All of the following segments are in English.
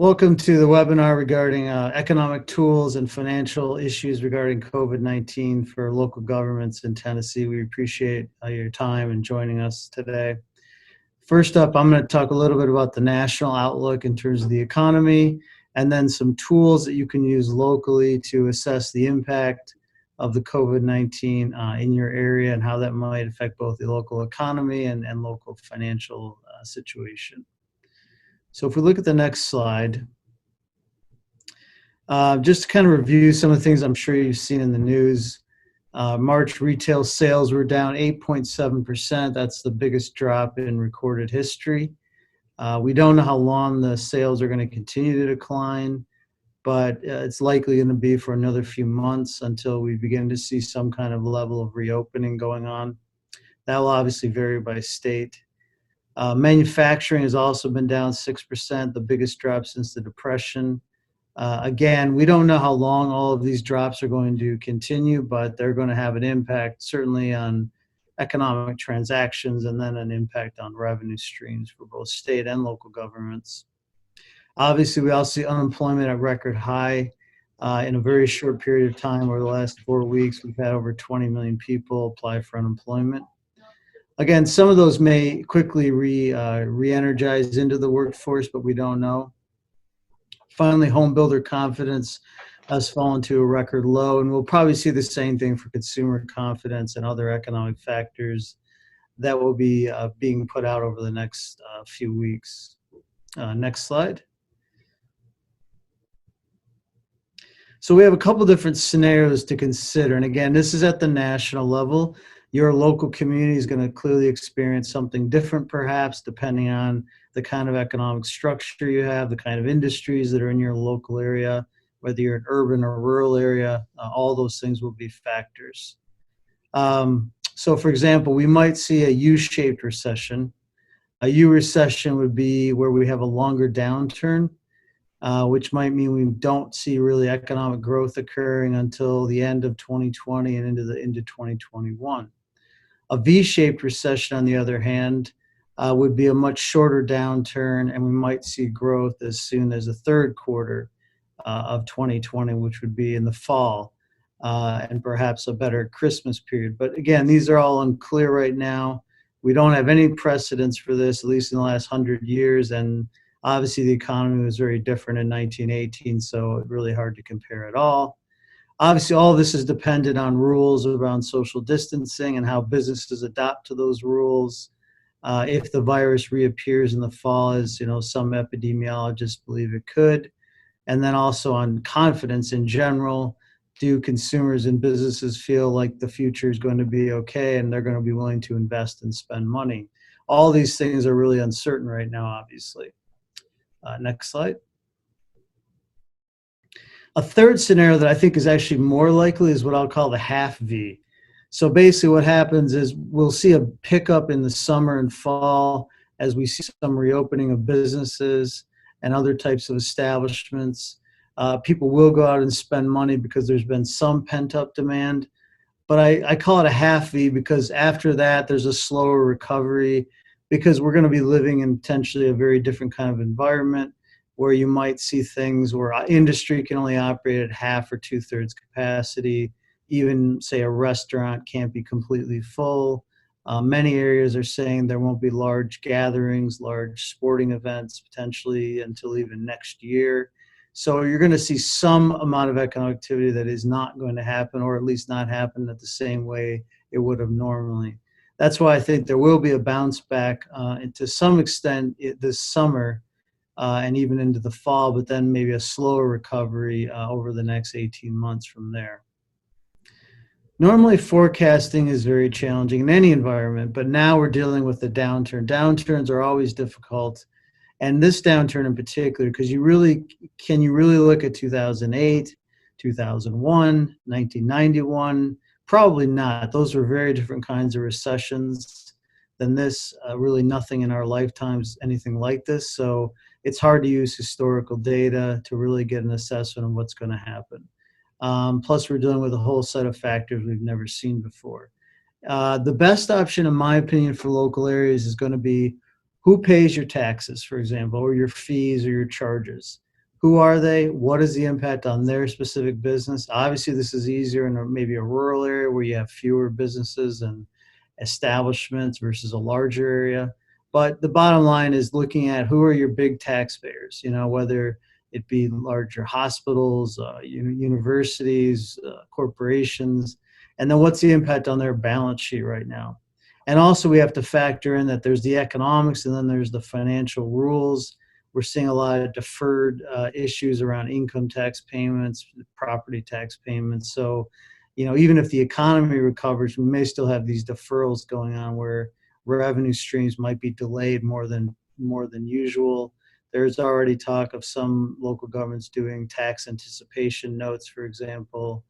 Welcome to the webinar regarding economic tools and financial issues regarding COVID-19 for local governments in Tennessee. We appreciate your time and joining us today. First up, I'm going to talk a little bit about the national outlook in terms of the economy, and then some tools that you can use locally to assess the impact of the COVID-19 in your area and how that might affect both the local economy and local financial situation. So if we look at the next slide, just to kind of review some of the things I'm sure you've seen in the news. March retail sales were down 8.7%. That's the biggest drop in recorded history. We don't know how long the sales are going to continue to decline, but it's likely going to be for another few months until we begin to see some kind of level of reopening going on. That will obviously vary by state. Manufacturing has also been down 6%, the biggest drop since the Depression. Again, we don't know how long all of these drops are going to continue, but they're going to have an impact certainly on economic transactions and then an impact on revenue streams for both state and local governments. Obviously, we also see unemployment at record high. In a very short period of time, over the last 4 weeks, we've had over 20 million people apply for unemployment. Again, some of those may quickly re-energize into the workforce, but we don't know. Finally, home builder confidence has fallen to a record low, and we'll probably see the same thing for consumer confidence and other economic factors that will be being put out over the next few weeks. Next slide. So we have a couple different scenarios to consider, and again, this is at the national level. Your local community is going to clearly experience something different, perhaps, depending on the kind of economic structure you have, the kind of industries that are in your local area, whether you're an urban or rural area, all those things will be factors. So, for example, we might see a U-shaped recession. A U recession would be where we have a longer downturn, which might mean we don't see really economic growth occurring until the end of 2020 and into 2021. A V-shaped recession, on the other hand, would be a much shorter downturn, and we might see growth as soon as the third quarter of 2020, which would be in the fall, and perhaps a better Christmas period. But again, these are all unclear right now. We don't have any precedents for this, at least in the last 100 years, and obviously the economy was very different in 1918, so it's really hard to compare at all. Obviously, all of this is dependent on rules around social distancing and how businesses adapt to those rules. If the virus reappears in the fall, as some epidemiologists believe it could, and then also on confidence in general. Do consumers and businesses feel like the future is going to be okay and they're going to be willing to invest and spend money? All these things are really uncertain right now, obviously. Next slide. A third scenario that I think is actually more likely is what I'll call the half V. So basically what happens is we'll see a pickup in the summer and fall as we see some reopening of businesses and other types of establishments. People will go out and spend money because there's been some pent-up demand. But I call it a half V because after that there's a slower recovery because we're going to be living in potentially a very different kind of environment where you might see things where industry can only operate at half or two-thirds capacity. Even, say, a restaurant can't be completely full. Many areas are saying there won't be large gatherings, large sporting events potentially until even next year. So you're going to see some amount of economic activity that is not going to happen, or at least not happen at the same way it would have normally. That's why I think there will be a bounce back to some extent this summer and even into the fall, but then maybe a slower recovery over the next 18 months from there. Normally, forecasting is very challenging in any environment, but now we're dealing with the downturn. Downturns are always difficult, and this downturn in particular, because you really look at 2008, 2001, 1991? Probably not. Those were very different kinds of recessions than this. Really, nothing in our lifetimes anything like this. So it's hard to use historical data to really get an assessment of what's going to happen. Plus, we're dealing with a whole set of factors we've never seen before. The best option, in my opinion, for local areas is going to be who pays your taxes, for example, or your fees or your charges. Who are they? What is the impact on their specific business? Obviously, this is easier in maybe a rural area where you have fewer businesses and establishments versus a larger area. But the bottom line is looking at who are your big taxpayers, whether it be larger hospitals, universities, corporations, and then what's the impact on their balance sheet right now. And also we have to factor in that there's the economics and then there's the financial rules. We're seeing a lot of deferred issues around income tax payments, property tax payments. So, even if the economy recovers, we may still have these deferrals going on where revenue streams might be delayed more than usual. There's already talk of some local governments doing tax anticipation notes, for example,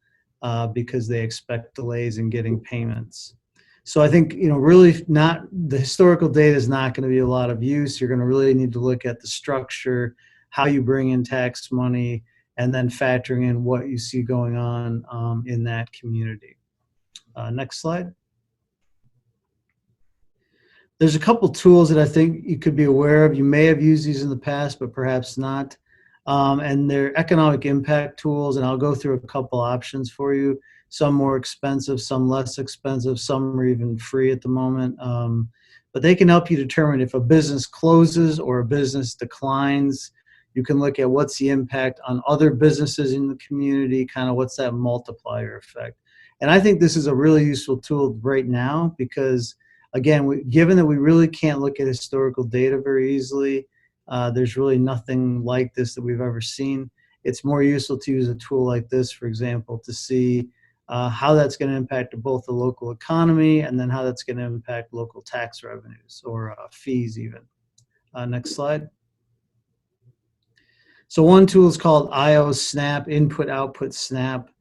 because they expect delays in getting payments. So I think, really not the historical data is not going to be a lot of use. You're going to really need to look at the structure, how you bring in tax money, and then factoring in what you see going on in that community. Next slide. There's a couple tools that I think you could be aware of. You may have used these in the past, but perhaps not. And they're economic impact tools, and I'll go through a couple options for you. Some more expensive, some less expensive, some are even free at the moment. But they can help you determine if a business closes or a business declines. You can look at what's the impact on other businesses in the community, kind of what's that multiplier effect. And I think this is a really useful tool right now because, again, given that we really can't look at historical data very easily, there's really nothing like this that we've ever seen. It's more useful to use a tool like this, for example, to see how that's going to impact both the local economy and then how that's going to impact local tax revenues or fees even. Next slide. So one tool is called IO Snap, Input Output Snap.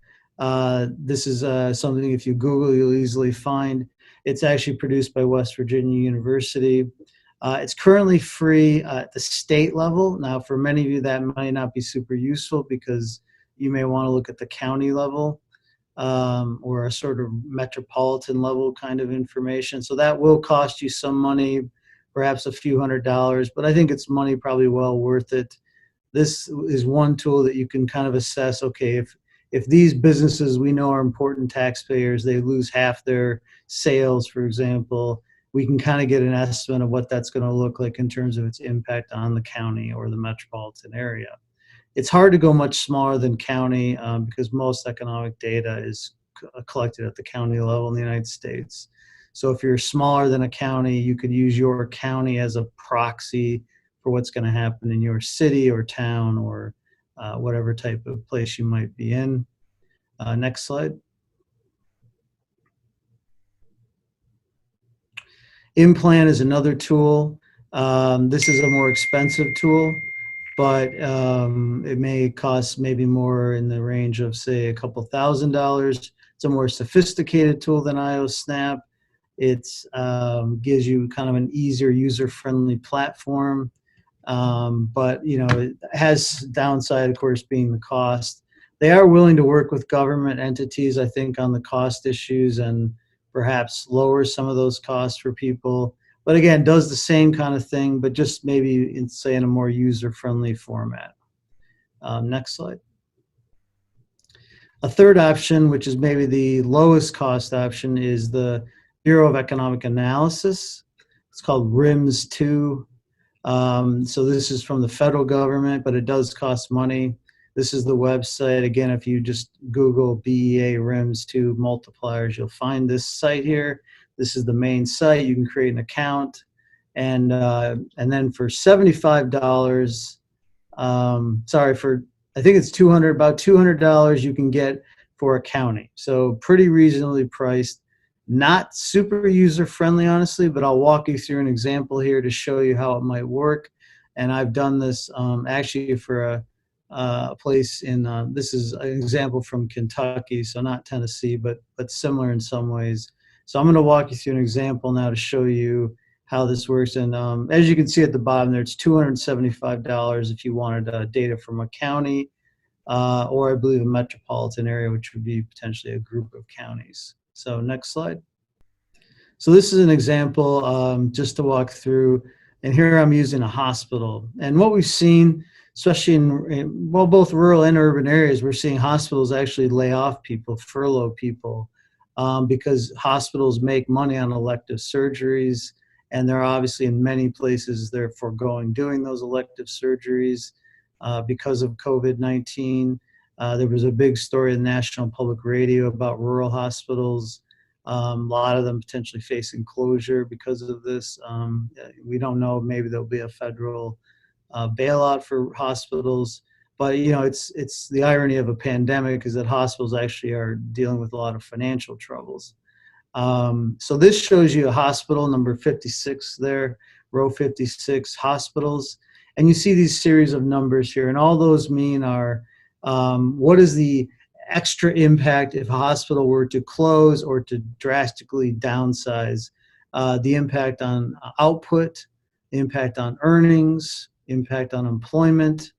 This is something if you Google, you'll easily find. It's actually produced by West Virginia University. It's currently free at the state level. Now, for many of you, that might not be super useful because you may want to look at the county level or a sort of metropolitan level kind of information. So that will cost you some money, perhaps a few $100s, but I think it's money probably well worth it. This is one tool that you can kind of assess, okay, if these businesses we know are important taxpayers, they lose half their sales, for example, we can kind of get an estimate of what that's going to look like in terms of its impact on the county or the metropolitan area. It's hard to go much smaller than county because most economic data is collected at the county level in the United States. So if you're smaller than a county, you could use your county as a proxy for what's going to happen in your city or town or whatever type of place you might be in. Next slide. Implant is another tool. This is a more expensive tool, but it may cost maybe more in the range of, say, a couple $1,000s. It's a more sophisticated tool than IO Snap. It gives you kind of an easier, user-friendly platform. But it has downside, of course, being the cost. They are willing to work with government entities, I think, on the cost issues and perhaps lower some of those costs for people. But again, does the same kind of thing, but just maybe in a more user-friendly format. Next slide. A third option, which is maybe the lowest cost option, is the Bureau of Economic Analysis. It's called RIMS-2. So this is from the federal government, but it does cost money. This is the website. Again, if you just Google BEA RIMS-2 multipliers, you'll find this site here. This is the main site. You can create an account. And then for $75, I think it's about $200 you can get for a county. So pretty reasonably priced. Not super user-friendly, honestly, but I'll walk you through an example here to show you how it might work. And I've done this actually for a place in, this is an example from Kentucky, so not Tennessee, but similar in some ways. So I'm going to walk you through an example now to show you how this works. And as you can see at the bottom there, it's $275 if you wanted data from a county or I believe a metropolitan area, which would be potentially a group of counties. So next slide. So this is an example just to walk through. And here I'm using a hospital. And what we've seen, especially well, both rural and urban areas, we're seeing hospitals actually lay off people, furlough people, because hospitals make money on elective surgeries, and they're obviously in many places they're foregoing doing those elective surgeries because of COVID-19. There was a big story in National Public Radio about rural hospitals. A lot of them potentially facing closure because of this. We don't know. Maybe there'll be a federal bailout for hospitals. But it's the irony of a pandemic is that hospitals actually are dealing with a lot of financial troubles. So this shows you a hospital, number 56 there, row 56, hospitals. And you see these series of numbers here, and all those mean are what is the extra impact if a hospital were to close or to drastically downsize, the impact on output, impact on earnings, impact on employment,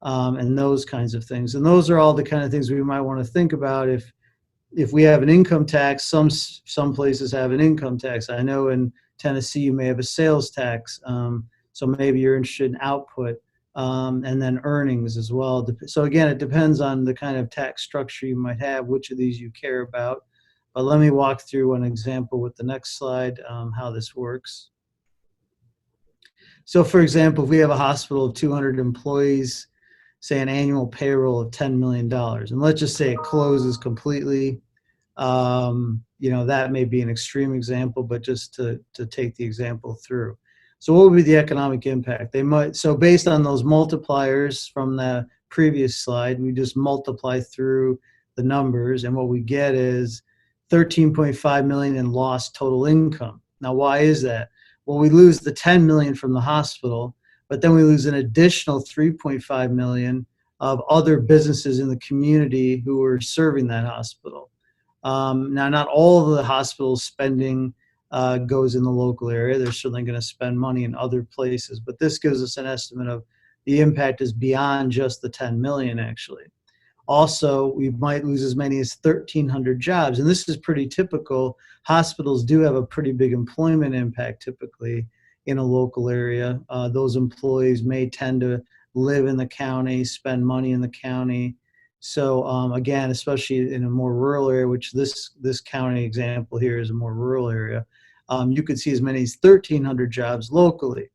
and those kinds of things. And those are all the kind of things we might want to think about if we have an income tax. Some places have an income tax. I know in Tennessee you may have a sales tax, so maybe you're interested in output, and then earnings as well. So again, it depends on the kind of tax structure you might have, which of these you care about. But let me walk through one example with the next slide, how this works. So for example, if we have a hospital of 200 employees, say an annual payroll of $10 million, and let's just say it closes completely, that may be an extreme example, but just to take the example through. So what would be the economic impact? So based on those multipliers from the previous slide, we just multiply through the numbers, and what we get is 13.5 million in lost total income. Now, why is that? Well, we lose the 10 million from the hospital, but then we lose an additional 3.5 million of other businesses in the community who are serving that hospital. Now, not all of the hospital spending goes in the local area. They're certainly going to spend money in other places, but this gives us an estimate of the impact is beyond just the 10 million actually. Also, we might lose as many as 1,300 jobs, and this is pretty typical. Hospitals do have a pretty big employment impact typically in a local area. Those employees may tend to live in the county, spend money in the county. So again, especially in a more rural area, which this county example here is a more rural area, you could see as many as 1,300 jobs locally.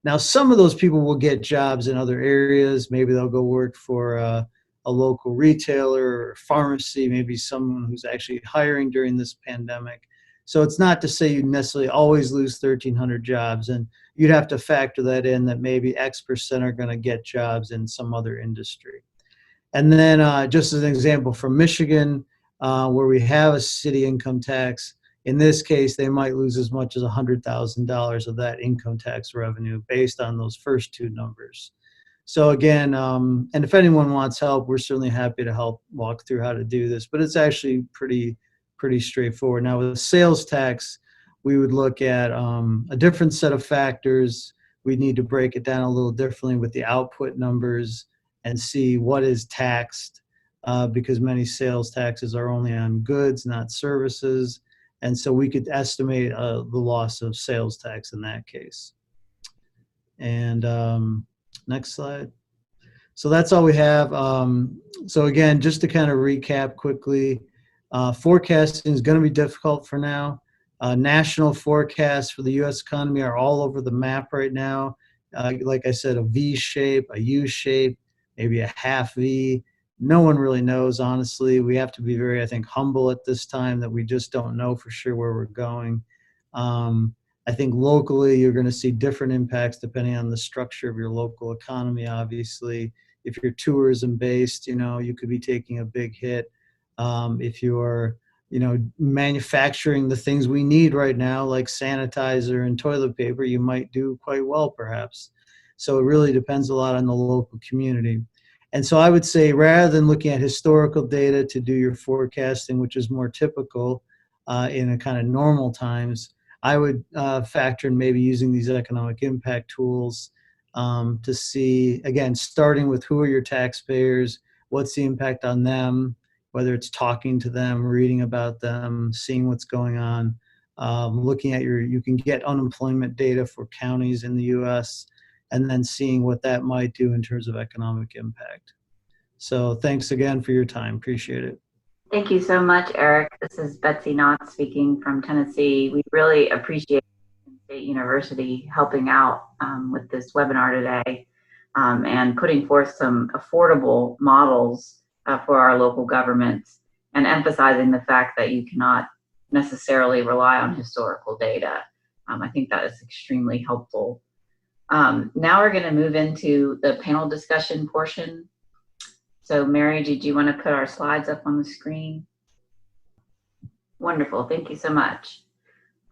Now, some of those people will get jobs in other areas. Maybe they'll go work for a local retailer or pharmacy, maybe someone who's actually hiring during this pandemic. So it's not to say you necessarily always lose 1,300 jobs, and you'd have to factor that in, that maybe X% are going to get jobs in some other industry. And then just as an example from Michigan, where we have a city income tax, in this case, they might lose as much as $100,000 of that income tax revenue based on those first two numbers. So again, and if anyone wants help, we're certainly happy to help walk through how to do this, but it's actually pretty straightforward. Now with sales tax, we would look at a different set of factors. We need to break it down a little differently with the output numbers and see what is taxed, because many sales taxes are only on goods, not services. And so we could estimate the loss of sales tax in that case. And next slide. So that's all we have. So again, just to kind of recap quickly, forecasting is going to be difficult for now. National forecasts for the U.S. economy are all over the map right now. Like I said, a V shape, a U shape, maybe a half V. No one really knows, honestly. We have to be very, I think, humble at this time that we just don't know for sure where we're going. I think locally you're going to see different impacts depending on the structure of your local economy, obviously. If you're tourism based, you could be taking a big hit. If you're, manufacturing the things we need right now, like sanitizer and toilet paper, you might do quite well, perhaps. So it really depends a lot on the local community. And so I would say rather than looking at historical data to do your forecasting, which is more typical in a kind of normal times, I would factor in maybe using these economic impact tools to see, again, starting with who are your taxpayers, what's the impact on them, whether it's talking to them, reading about them, seeing what's going on, looking at you can get unemployment data for counties in the U.S., and then seeing what that might do in terms of economic impact. So thanks again for your time. Appreciate it. Thank you so much, Eric. This is Betsy Knott speaking from Tennessee. We really appreciate State University helping out with this webinar today and putting forth some affordable models for our local governments, and emphasizing the fact that you cannot necessarily rely on historical data. I think that is extremely helpful. Now we're going to move into the panel discussion portion. So Mary, did you want to put our slides up on the screen? Wonderful, thank you so much.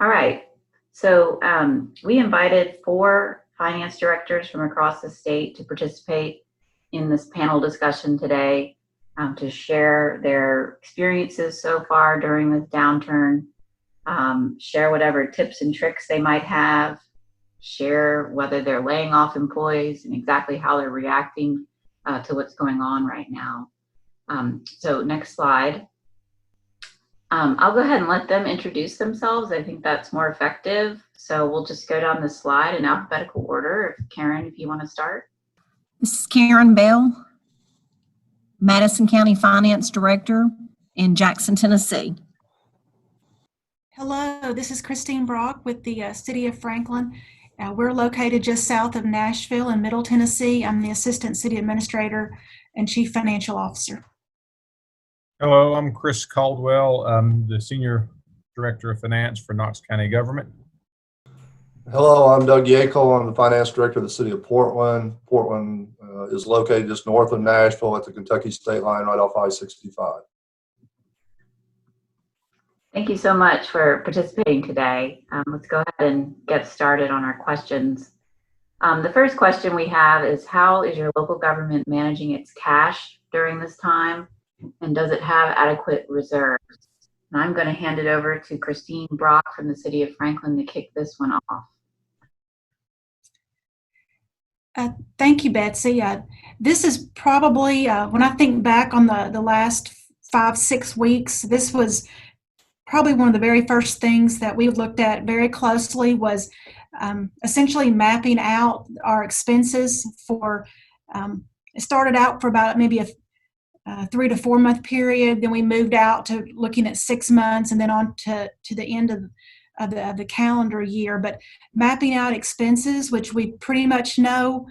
All right, so we invited 4 finance directors from across the state to participate in this panel discussion today to share their experiences so far during this downturn, share whatever tips and tricks they might have, share whether they're laying off employees and exactly how they're reacting to what's going on right now. So next slide. I'll go ahead and let them introduce themselves. I think that's more effective. So we'll just go down the slide in alphabetical order. Karen, if you want to start. This is Karen Bell, Madison County Finance Director in Jackson, Tennessee. Hello, this is Christine Brock with the City of Franklin. We're located just south of Nashville in Middle Tennessee. I'm the Assistant City Administrator and Chief Financial Officer. Hello, I'm Chris Caldwell. I'm the Senior Director of Finance for Knox County Government. Hello, I'm Doug Yackel. I'm the Finance Director of the City of Portland. Portland is located just north of Nashville at the Kentucky state line right off I-65. Thank you so much for participating today. Let's go ahead and get started on our questions. The first question we have is, how is your local government managing its cash during this time? And does it have adequate reserves? And I'm going to hand it over to Christine Brock from the City of Franklin to kick this one off. Thank you, Betsy. This is probably, when I think back on the last 5-6 weeks, this was probably one of the very first things that we looked at very closely was essentially mapping out our expenses for, it started out for about maybe a 3 to 4 month period. Then we moved out to looking at 6 months and then on to the end of the calendar year. But mapping out expenses, which we pretty much know,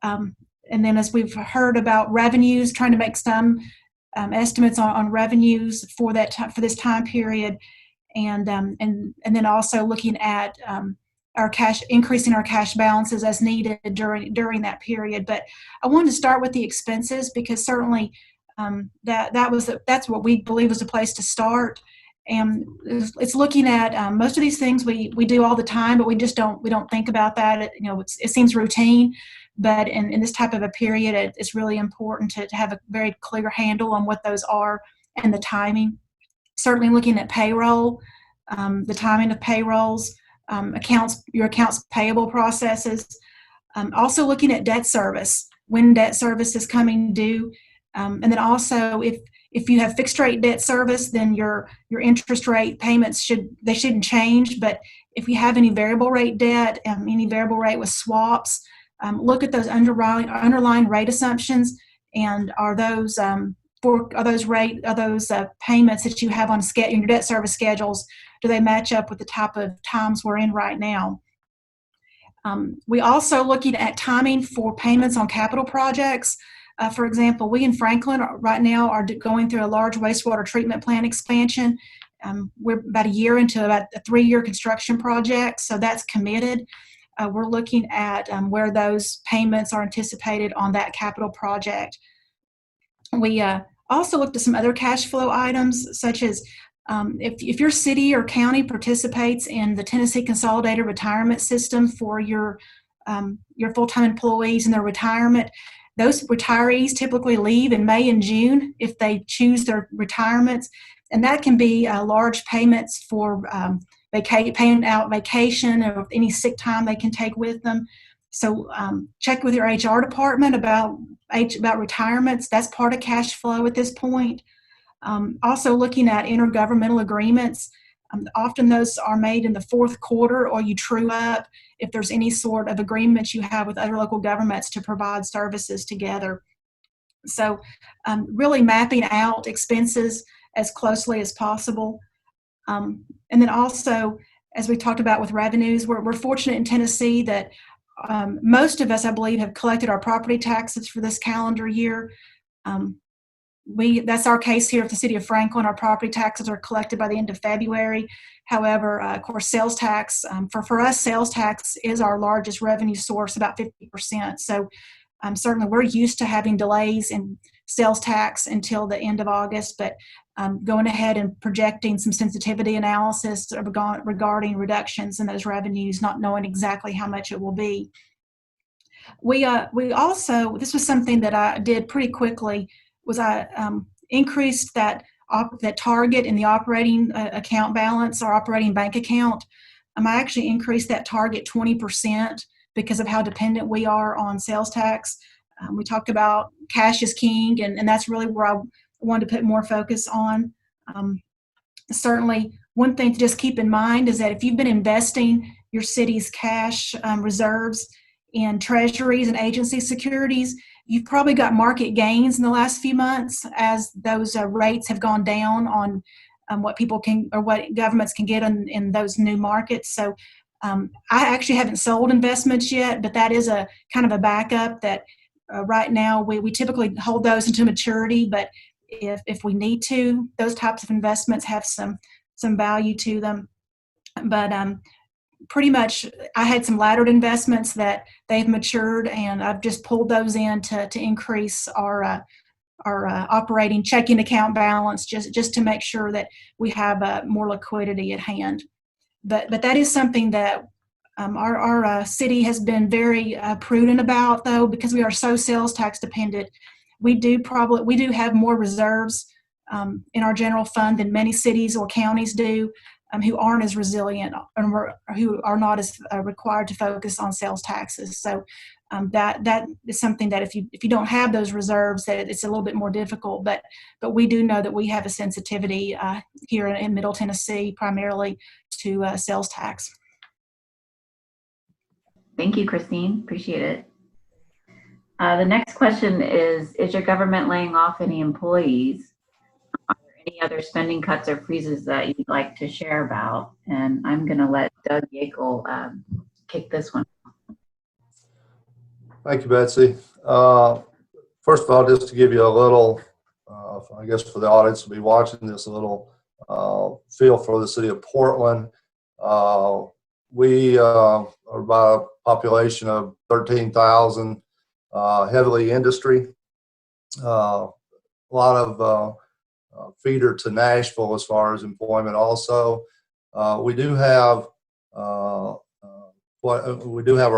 and then as we've heard about revenues, trying to make some estimates on revenues for that time, for this time period, and then also looking at our cash, increasing our cash balances as needed during that period. But I wanted to start with the expenses because certainly that's what we believe was a place to start. And it's looking at most of these things we do all the time, but we don't think about that. It seems routine. But in this type of a period, it's really important to have a very clear handle on what those are and the timing. Certainly looking at payroll, the timing of payrolls, your accounts payable processes. Also looking at debt service, when debt service is coming due. And then also if you have fixed rate debt service, then your interest rate payments shouldn't change. But if you have any variable rate debt, any variable rate with swaps, look at those underlying rate assumptions, and are those payments that you have on in your debt service schedules, do they match up with the type of times we're in right now? We also looking at timing for payments on capital projects. For example, we in Franklin right now are going through a large wastewater treatment plant expansion. We're about a year into about a 3-year construction project, so that's committed. We're looking at where those payments are anticipated on that capital project. We also looked at some other cash flow items, such as if your city or county participates in the Tennessee Consolidated Retirement System for your full-time employees in their retirement, those retirees typically leave in May and June if they choose their retirements, and that can be large payments for paying out vacation or any sick time they can take with them. So check with your HR department about retirements. That's part of cash flow at this point. Also looking at intergovernmental agreements. Often those are made in the fourth quarter, or you true up if there's any sort of agreements you have with other local governments to provide services together. So really mapping out expenses as closely as possible. And then also, as we talked about with revenues, we're fortunate in Tennessee that most of us, I believe, have collected our property taxes for this calendar year. That's our case here at the City of Franklin. Our property taxes are collected by the end of February. However, of course, sales tax, for us, sales tax is our largest revenue source, about 50%. So certainly we're used to having delays in sales tax until the end of August, but going ahead and projecting some sensitivity analysis regarding reductions in those revenues, not knowing exactly how much it will be. We also, this was something that I did pretty quickly, was I increased that target in the operating account balance, or operating bank account. I actually increased that target 20% because of how dependent we are on sales tax. We talked about cash is king, and that's really where I wanted to put more focus on. Certainly, one thing to just keep in mind is that if you've been investing your city's cash reserves in treasuries and agency securities, you've probably got market gains in the last few months as those rates have gone down on what people can, or what governments can get in those new markets. So I actually haven't sold investments yet, but that is a kind of a backup that right now we typically hold those into maturity, but if we need to, those types of investments have some value to them. But pretty much I had some laddered investments that they've matured, and I've just pulled those in to increase our operating checking account balance, just to make sure that we have more liquidity at hand. But that is something that our city has been very prudent about, though, because we are so sales tax dependent. We do have more reserves in our general fund than many cities or counties do, who aren't as resilient, or who are not as required to focus on sales taxes. So that is something that if you don't have those reserves, that it's a little bit more difficult. But we do know that we have a sensitivity here in Middle Tennessee, primarily to sales tax. Thank you, Christine. Appreciate it. The next question is your government laying off any employees? Are there any other spending cuts or freezes that you'd like to share about? And I'm going to let Doug Yakel kick this one. Thank you, Betsy. First of all, just to give you a little, I guess for the audience to be watching this, a little feel for the city of Portland. We are about a population of 13,000, heavily industry. A lot of feeder to Nashville as far as employment also. We do have our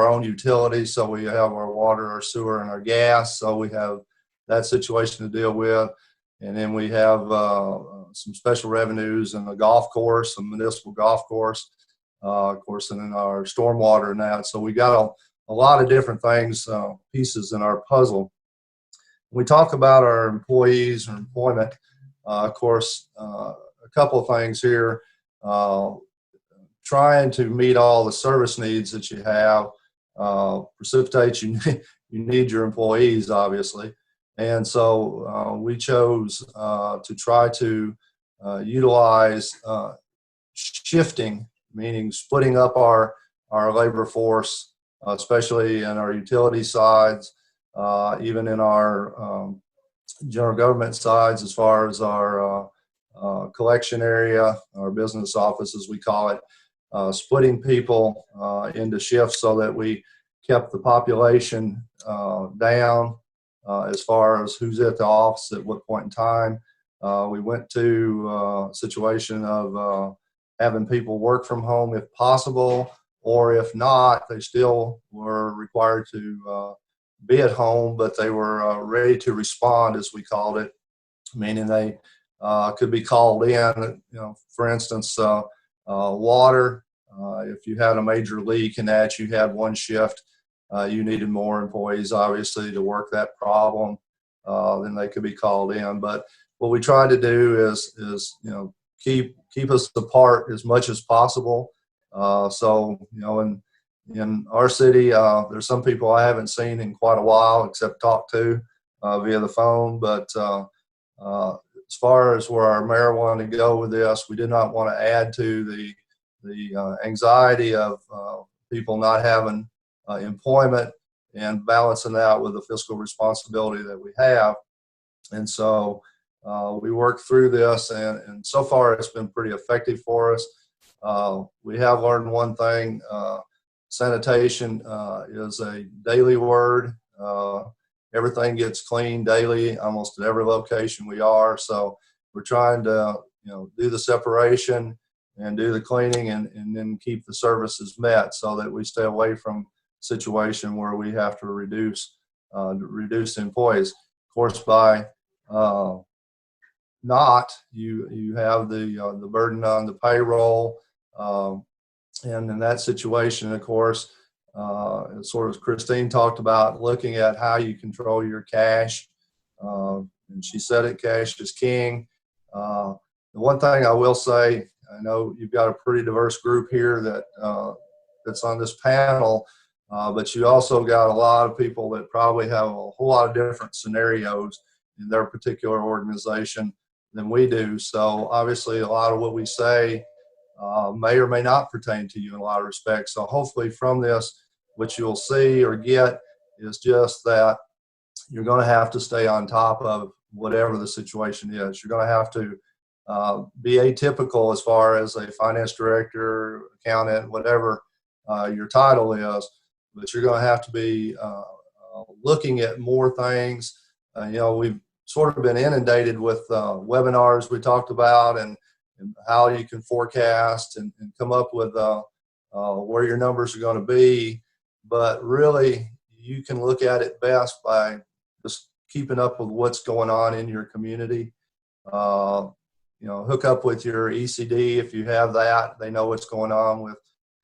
own utilities, so we have our water, our sewer, and our gas, so we have that situation to deal with. And then we have some special revenues in the golf course, a municipal golf course, of course, and then our stormwater and that. So we got a lot of different things, pieces in our puzzle. When we talk about our employees or employment, of course, a couple of things here. Trying to meet all the service needs that you have precipitates you need your employees, obviously. And so we chose to try to utilize shifting, meaning splitting up our labor force, especially in our utility sides, even in our general government sides, as far as our collection area, our business office, as we call it. Splitting people into shifts so that we kept the population down as far as who's at the office at what point in time. We went to a situation of having people work from home if possible, or if not, they still were required to be at home, but they were ready to respond, as we called it, meaning they could be called in. For instance, water, if you had a major leak in that you had one shift, you needed more employees, obviously, to work that problem, then they could be called in. But what we tried to do is keep keep us apart as much as possible. So, in our city, there's some people I haven't seen in quite a while except talk to via the phone. But as far as where our mayor wanted to go with this, we did not want to add to the anxiety of people not having employment and balancing that with the fiscal responsibility that we have. And so we worked through this, and so far it's been pretty effective for us. We have learned one thing. Sanitation is a daily word. Everything gets cleaned daily, almost at every location we are. So we're trying to, do the separation and do the cleaning, and then keep the services met so that we stay away from a situation where we have to reduce employees. Of course, by not, you have the burden on the payroll. And in that situation, of course, sort of as Christine talked about, looking at how you control your cash. And she said it, cash is king. The one thing I will say, I know you've got a pretty diverse group here that's on this panel, but you also got a lot of people that probably have a whole lot of different scenarios in their particular organization than we do. So obviously a lot of what we say may or may not pertain to you in a lot of respects. So hopefully from this, what you'll see or get is just that you're going to have to stay on top of whatever the situation is. You're going to have to be atypical as far as a finance director, accountant, whatever your title is, but you're going to have to be looking at more things. We've sort of been inundated with webinars we talked about, and how you can forecast and come up with where your numbers are going to be. But really, you can look at it best by just keeping up with what's going on in your community. Hook up with your ECD if you have that. They know what's going on with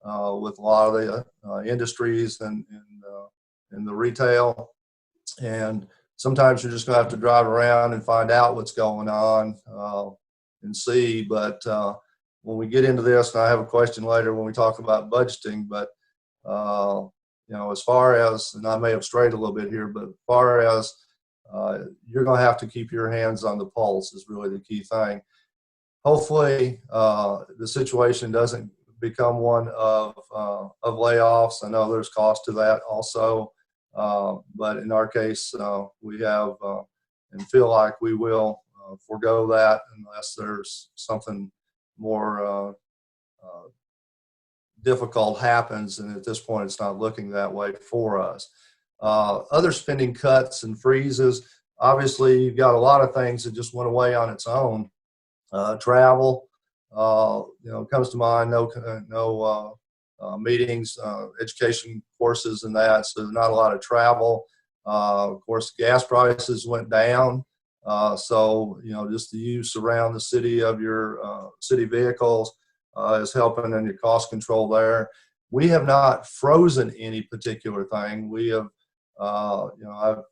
a lot of the industries and the retail. And sometimes you're just going to have to drive around and find out what's going on and see. But when we get into this, and I have a question later when we talk about budgeting, but as far as, and I may have strayed a little bit here, but as far as you're going to have to keep your hands on the pulse is really the key thing. Hopefully, the situation doesn't become one of layoffs. I know there's cost to that also, but in our case, we have and feel like we will forego that unless there's something more difficult happens, and at this point it's not looking that way for us. Other spending cuts and freezes, obviously you've got a lot of things that just went away on its own. Travel, comes to mind. No meetings, education courses, and that. So not a lot of travel. Of course, gas prices went down. So just the use around the city of your city vehicles is helping in your cost control there. We have not frozen any particular thing. We have, I've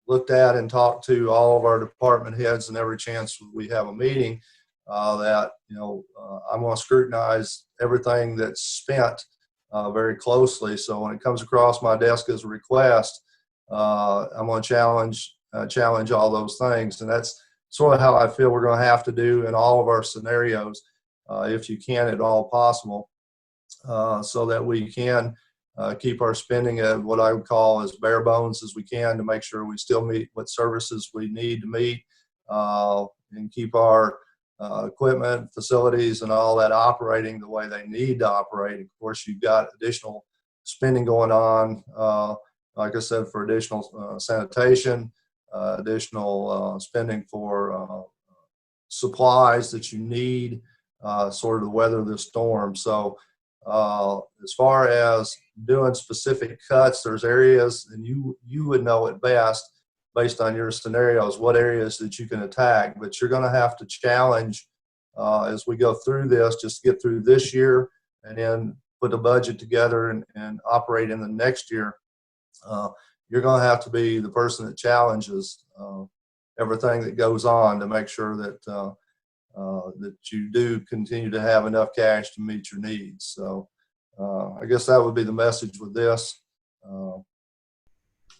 looked at and talked to all of our department heads, and every chance we have a meeting that I'm going to scrutinize everything that's spent very closely. So when it comes across my desk as a request, I'm going to challenge all those things, and that's sort of how I feel we're going to have to do in all of our scenarios, if you can at all possible, so that we can keep our spending at what I would call as bare bones as we can to make sure we still meet what services we need to meet, and keep our equipment, facilities, and all that operating the way they need to operate. Of course, you've got additional spending going on, like I said, for additional sanitation, additional spending for supplies that you need, sort of to weather the storm. So as far as doing specific cuts, there's areas, and you would know it best based on your scenarios, what areas that you can attack. But you're going to have to challenge as we go through this, just to get through this year and then put a budget together and operate in the next year. You're going to have to be the person that challenges everything that goes on to make sure that that you do continue to have enough cash to meet your needs. So I guess that would be the message with this.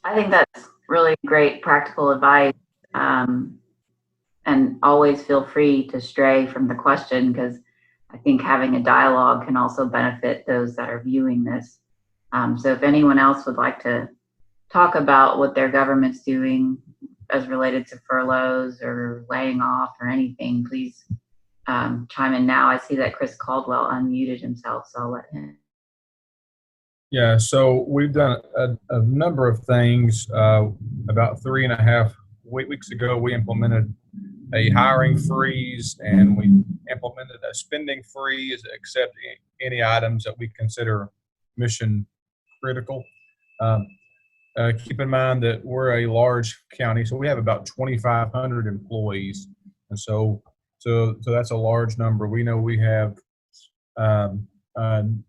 I think that's really great practical advice. And always feel free to stray from the question, because I think having a dialogue can also benefit those that are viewing this. So if anyone else would like to talk about what their government's doing as related to furloughs or laying off or anything, please chime in now. I see that Chris Caldwell unmuted himself, so I'll let him. Yeah, so we've done a number of things. About 3.5 weeks ago, we implemented a hiring freeze, and we implemented a spending freeze, except any items that we consider mission critical. Keep in mind that we're a large county, so we have about 2,500 employees, and so that's a large number. We know we have a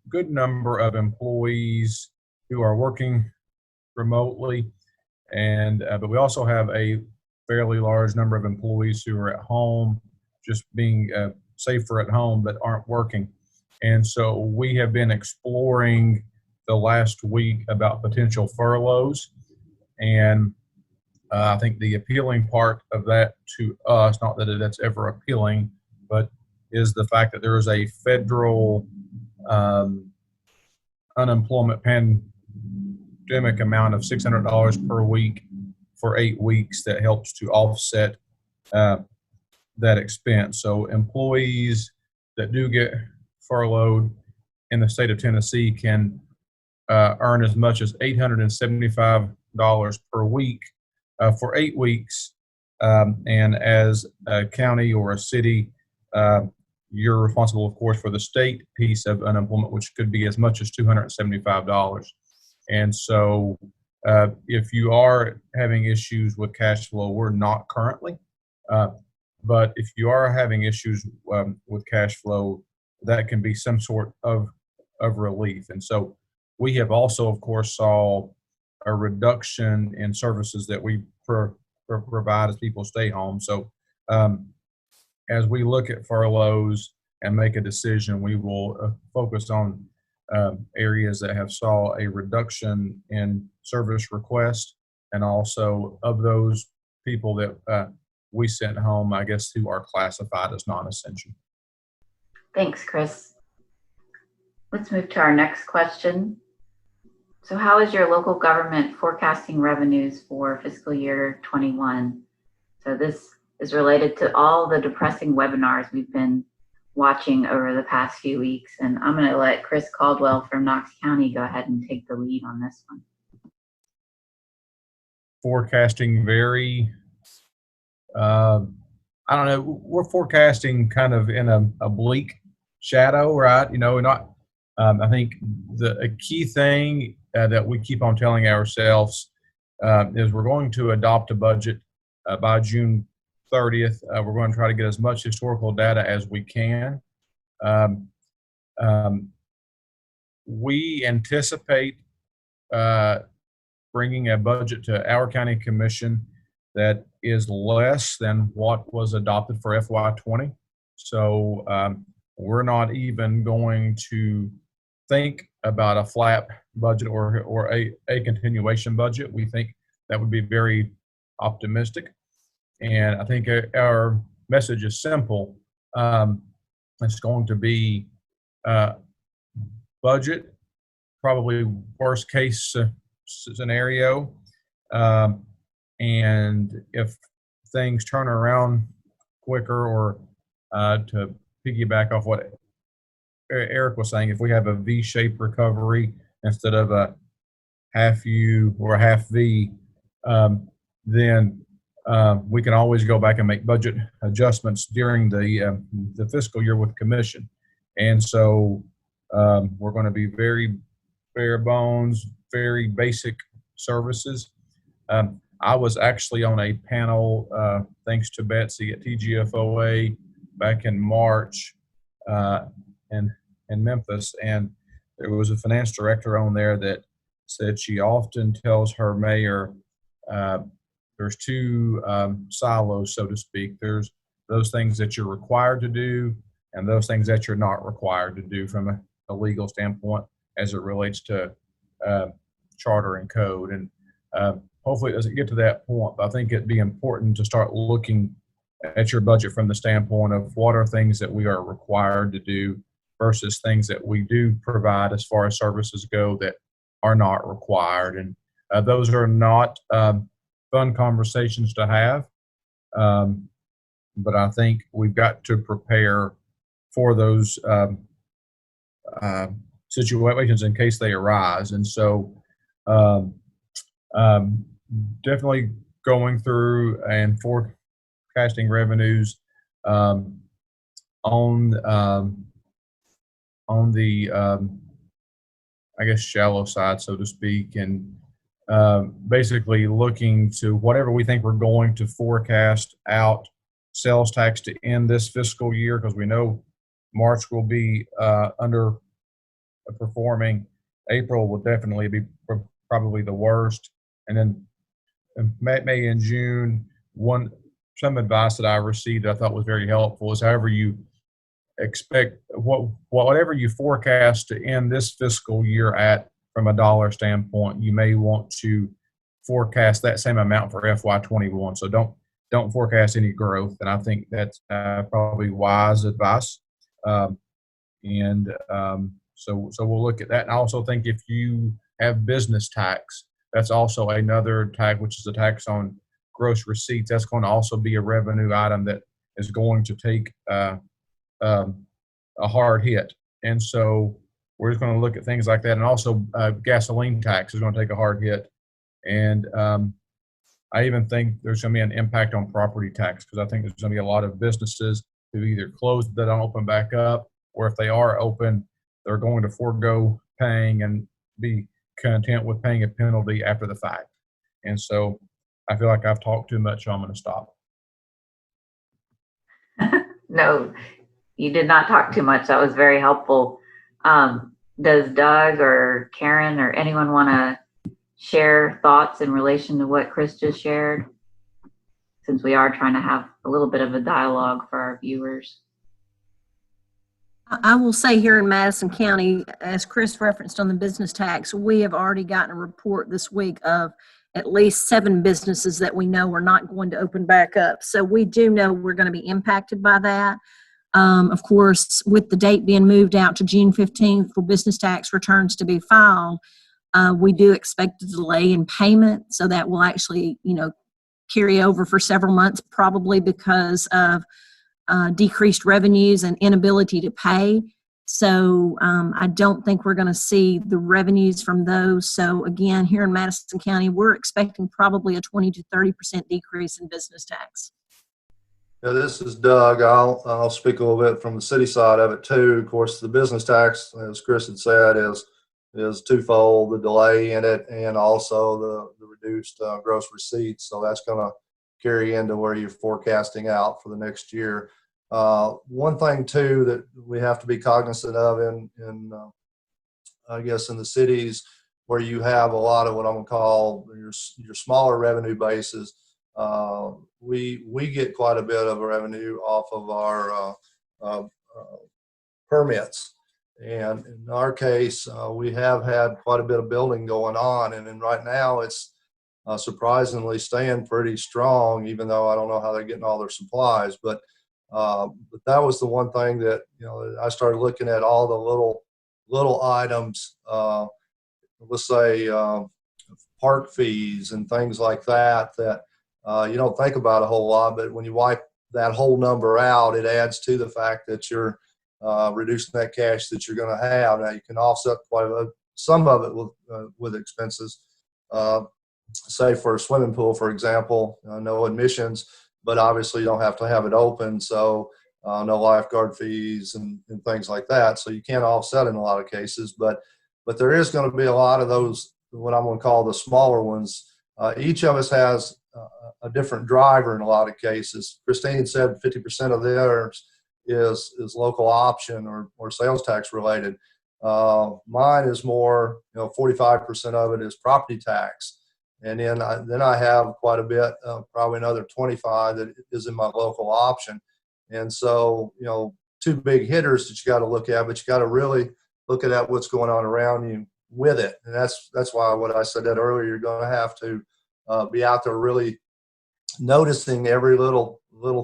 good number of employees who are working remotely, and but we also have a fairly large number of employees who are at home, just being safer at home, but aren't working. And so we have been exploring the last week about potential furloughs. And I think the appealing part of that to us, not that that's ever appealing, but is the fact that there is a federal unemployment pandemic amount of $600 per week for 8 weeks that helps to offset that expense. So employees that do get furloughed in the state of Tennessee can earn as much as $875 per week for 8 weeks. And as a county or a city, you're responsible, of course, for the state piece of unemployment, which could be as much as $275. And so if you are having issues with cash flow, we're not currently, but if you are having issues with cash flow, that can be some sort of relief. And so we have also, of course, saw a reduction in services that we provide as people stay home. So as we look at furloughs and make a decision, we will focus on areas that have saw a reduction in service requests, and also of those people that we sent home, I guess, who are classified as non-essential. Thanks, Chris. Let's move to our next question. So how is your local government forecasting revenues for fiscal year 21? So this is related to all the depressing webinars we've been watching over the past few weeks. And I'm going to let Chris Caldwell from Knox County go ahead and take the lead on this one. Forecasting very, I don't know, we're forecasting kind of in a bleak shadow, right? You know, not, I think a key thing that we keep on telling ourselves is we're going to adopt a budget by June 30th. We're going to try to get as much historical data as we can. We anticipate bringing a budget to our county commission that is less than what was adopted for FY20. So we're not even going to think about a flat budget or a continuation budget. We think that would be very optimistic. And I think our message is simple. It's going to be budget, probably worst case scenario. And if things turn around quicker, or to piggyback off what Eric was saying, if we have a V-shaped recovery instead of a half U or a half V, then we can always go back and make budget adjustments during the fiscal year with commission. And so we're going to be very bare bones, very basic services. I was actually on a panel, thanks to Betsy at TGFOA back in March in Memphis, and there was a finance director on there that said she often tells her mayor there's two silos, so to speak. There's those things that you're required to do and those things that you're not required to do from a legal standpoint as it relates to charter and code. And hopefully it doesn't get to that point, but I think it'd be important to start looking at your budget from the standpoint of what are things that we are required to do versus things that we do provide as far as services go that are not required. And those are not fun conversations to have, but I think we've got to prepare for those situations in case they arise. And so definitely going through and forecasting revenues on the I guess shallow side, so to speak, and basically looking to whatever we think we're going to forecast out sales tax to end this fiscal year, because we know March will be underperforming. April will definitely be probably the worst, and then May and June. Some advice that I received that I thought was very helpful is however you expect whatever you forecast to end this fiscal year at from a dollar standpoint, you may want to forecast that same amount for FY21. So don't forecast any growth, and I think that's probably wise advice. So we'll look at that. And I also think if you have business tax, that's also another tag, which is a tax on gross receipts. That's going to also be a revenue item that is going to take a hard hit. And so we're just going to look at things like that. And also gasoline tax is going to take a hard hit. And I even think there's going to be an impact on property tax, because I think there's going to be a lot of businesses who either close that don't open back up, or if they are open, they're going to forego paying and be content with paying a penalty after the fact. And so I feel like I've talked too much, so I'm going to stop. No, you did not talk too much. That was very helpful. Does Doug or Karen or anyone want to share thoughts in relation to what Chris just shared? Since we are trying to have a little bit of a dialogue for our viewers. I will say here in Madison County, as Chris referenced on the business tax, we have already gotten a report this week of at least 7 businesses that we know are not going to open back up. So we do know we're going to be impacted by that. Of course, with the date being moved out to June 15th for business tax returns to be filed, we do expect a delay in payment. So that will actually, carry over for several months, probably because of decreased revenues and inability to pay. So I don't think we're going to see the revenues from those. So again, here in Madison County, we're expecting probably a 20 to 30% decrease in business tax. Yeah, this is Doug. I'll speak a little bit from the city side of it too. Of course, the business tax, as Chris had said, is twofold: the delay in it and also the reduced gross receipts. So that's going to carry into where you're forecasting out for the next year. One thing too that we have to be cognizant of in I guess in the cities where you have a lot of what I'm going to call your smaller revenue bases, we get quite a bit of revenue off of our permits. And in our case, we have had quite a bit of building going on, and then right now it's surprisingly staying pretty strong, even though I don't know how they're getting all their supplies. But that was the one thing that I started looking at all the little items, let's say park fees and things like that you don't think about a whole lot, but when you wipe that whole number out, it adds to the fact that you're reducing that cash that you're going to have. Now you can offset some of it with expenses. Say for a swimming pool, for example, no admissions, but obviously you don't have to have it open, so no lifeguard fees and things like that. So you can't offset in a lot of cases, but there is going to be a lot of those, what I'm going to call the smaller ones. Each of us has a different driver in a lot of cases. Christine said 50% of theirs is local option or sales tax related. Mine is more, 45% of it is property tax. And then I have quite a bit, probably another 25 that is in my local option. And so, two big hitters that you got to look at, but you got to really look at what's going on around you with it. And that's why what I said that earlier, you're going to have to be out there really noticing every little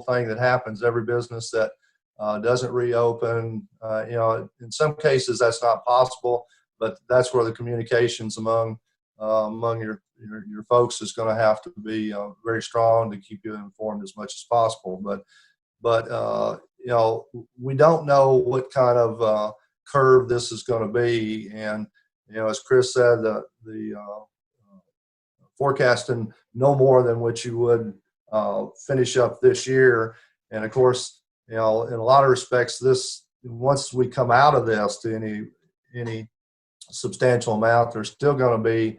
thing that happens, every business that doesn't reopen. In some cases that's not possible, but that's where the communications among your folks is going to have to be very strong to keep you informed as much as possible. But we don't know what kind of curve this is going to be, and as Chris said, the forecasting no more than what you would finish up this year. And of course, in a lot of respects, this, once we come out of this to any substantial amount, there's still going to be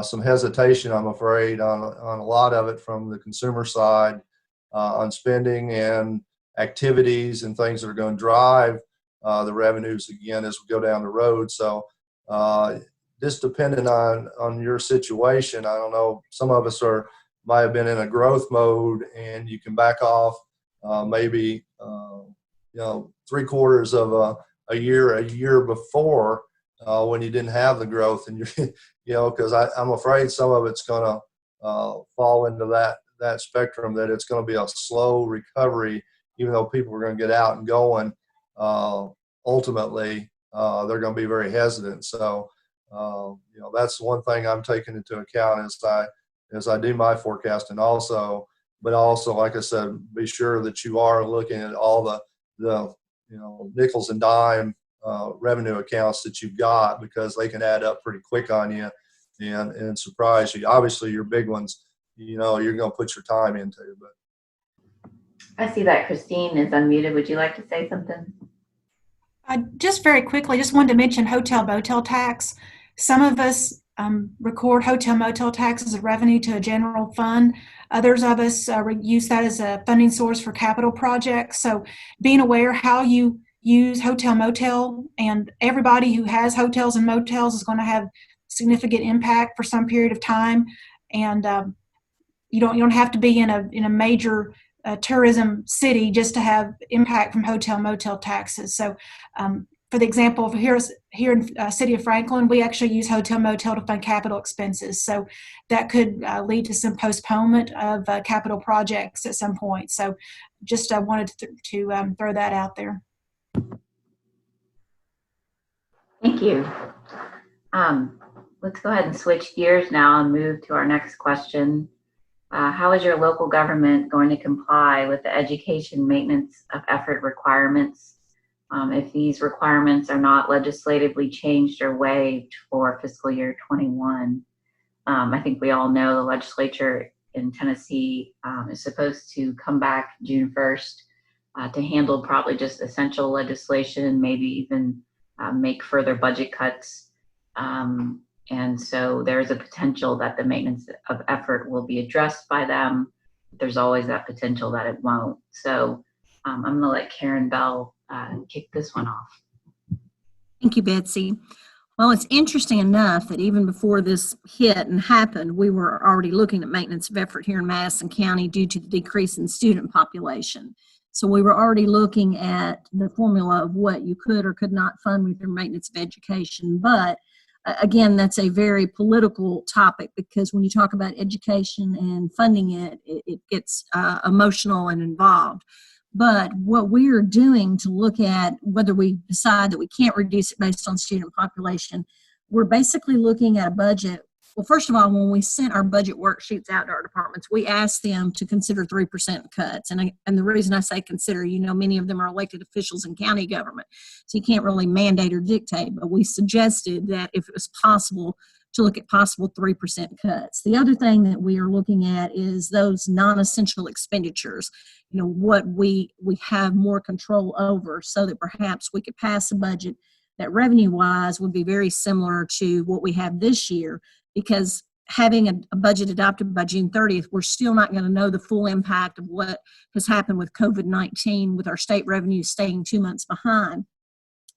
some hesitation, I'm afraid, on a lot of it from the consumer side on spending and activities and things that are going to drive the revenues again as we go down the road. So just depending on your situation, I don't know, some of us might have been in a growth mode, and you can back off maybe 3/4 of a year before when you didn't have the growth, and because I'm afraid some of it's going to fall into that spectrum, that it's going to be a slow recovery, even though people are going to get out and going. Ultimately, they're going to be very hesitant. So that's one thing I'm taking into account as I do my forecasting also. But also, like I said, be sure that you are looking at all the nickels and dime revenue accounts that you've got, because they can add up pretty quick on you and surprise you. Obviously, your big ones, you're going to put your time into. But I see that Christine is unmuted. Would you like to say something? Just very quickly, just wanted to mention hotel motel tax. Some of us record hotel motel tax as a revenue to a general fund. Others of us use that as a funding source for capital projects. So being aware how you use hotel motel, and everybody who has hotels and motels is going to have significant impact for some period of time. And you don't have to be in a major tourism city just to have impact from hotel motel taxes. So for the example, here in city of Franklin, we actually use hotel motel to fund capital expenses. So that could lead to some postponement of capital projects at some point. So just wanted to throw that out there. Thank you. Let's go ahead and switch gears now and move to our next question. How is your local government going to comply with the education maintenance of effort requirements if these requirements are not legislatively changed or waived for fiscal year 21? I think we all know the legislature in Tennessee is supposed to come back June 1st to handle probably just essential legislation, maybe even make further budget cuts. And so there's a potential that the maintenance of effort will be addressed by them. There's always that potential that it won't. So I'm going to let Karen Bell kick this one off. Thank you, Betsy. Well, it's interesting enough that even before this hit and happened, we were already looking at maintenance of effort here in Madison County due to the decrease in student population. So we were already looking at the formula of what you could or could not fund with your maintenance of education. But again, that's a very political topic, because when you talk about education and funding it, it gets emotional and involved. But what we are doing to look at whether we decide that we can't reduce it based on student population, we're basically looking at a budget. Well, first of all, when we sent our budget worksheets out to our departments, we asked them to consider 3% cuts. And the reason I say consider, many of them are elected officials in county government, so you can't really mandate or dictate, but we suggested that if it was possible to look at possible 3% cuts. The other thing that we are looking at is those non-essential expenditures, what we have more control over, so that perhaps we could pass a budget that revenue-wise would be very similar to what we have this year, because having a budget adopted by June 30th, we're still not going to know the full impact of what has happened with COVID-19, with our state revenues staying 2 months behind.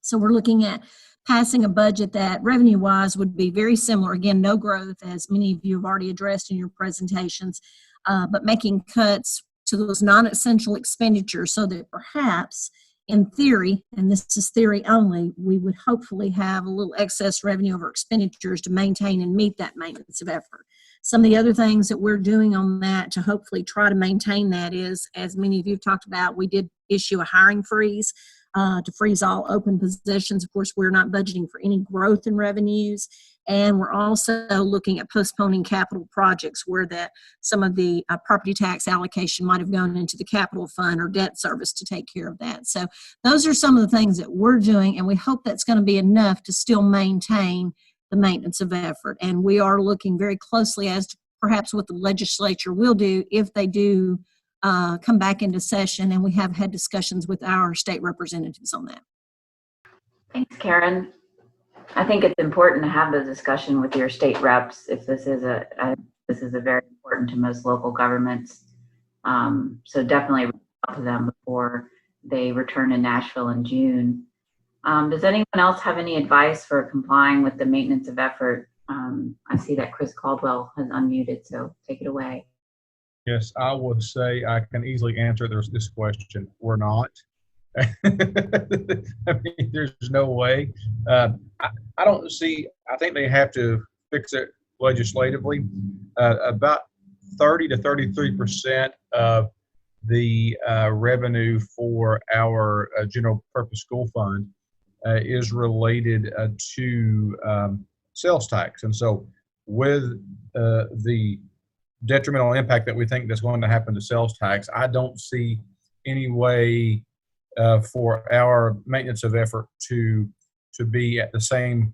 So we're looking at passing a budget that revenue-wise would be very similar. Again, no growth, as many of you have already addressed in your presentations, but making cuts to those non-essential expenditures so that perhaps in theory, and this is theory only, we would hopefully have a little excess revenue over expenditures to maintain and meet that maintenance of effort. Some of the other things that we're doing on that to hopefully try to maintain that is, as many of you have talked about, we did issue a hiring freeze to freeze all open positions. Of course, we're not budgeting for any growth in revenues. And we're also looking at postponing capital projects where that some of the property tax allocation might have gone into the capital fund or debt service to take care of that. So those are some of the things that we're doing, and we hope that's going to be enough to still maintain the maintenance of effort. And we are looking very closely as to perhaps what the legislature will do if they do come back into session, and we have had discussions with our state representatives on that. Thanks, Karen. I think it's important to have the discussion with your state reps if this is a very important to most local governments. So definitely reach out to them before they return to Nashville in June. Does anyone else have any advice for complying with the maintenance of effort? I see that Chris Caldwell has unmuted, so take it away. Yes, I would say I can easily answer this question. We're not. I mean, there's no way. I don't see, I think they have to fix it legislatively. About 30 to 33% of the revenue for our general purpose school fund is related to sales tax. And so with the detrimental impact that we think that's going to happen to sales tax, I don't see any way for our maintenance of effort to be at the same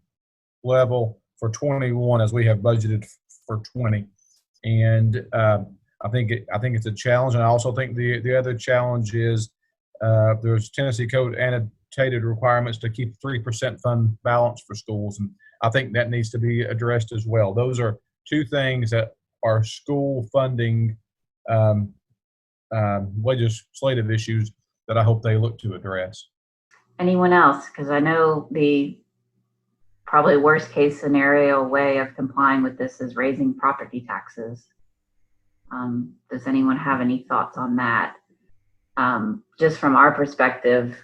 level for 21 as we have budgeted for 20. And I think it's a challenge. And I also think the other challenge is there's Tennessee Code annotated requirements to keep 3% fund balance for schools. And I think that needs to be addressed as well. Those are two things that are school funding legislative issues that I hope they look to address. Anyone else? Because I know the probably worst case scenario way of complying with this is raising property taxes. Does anyone have any thoughts on that? Just from our perspective,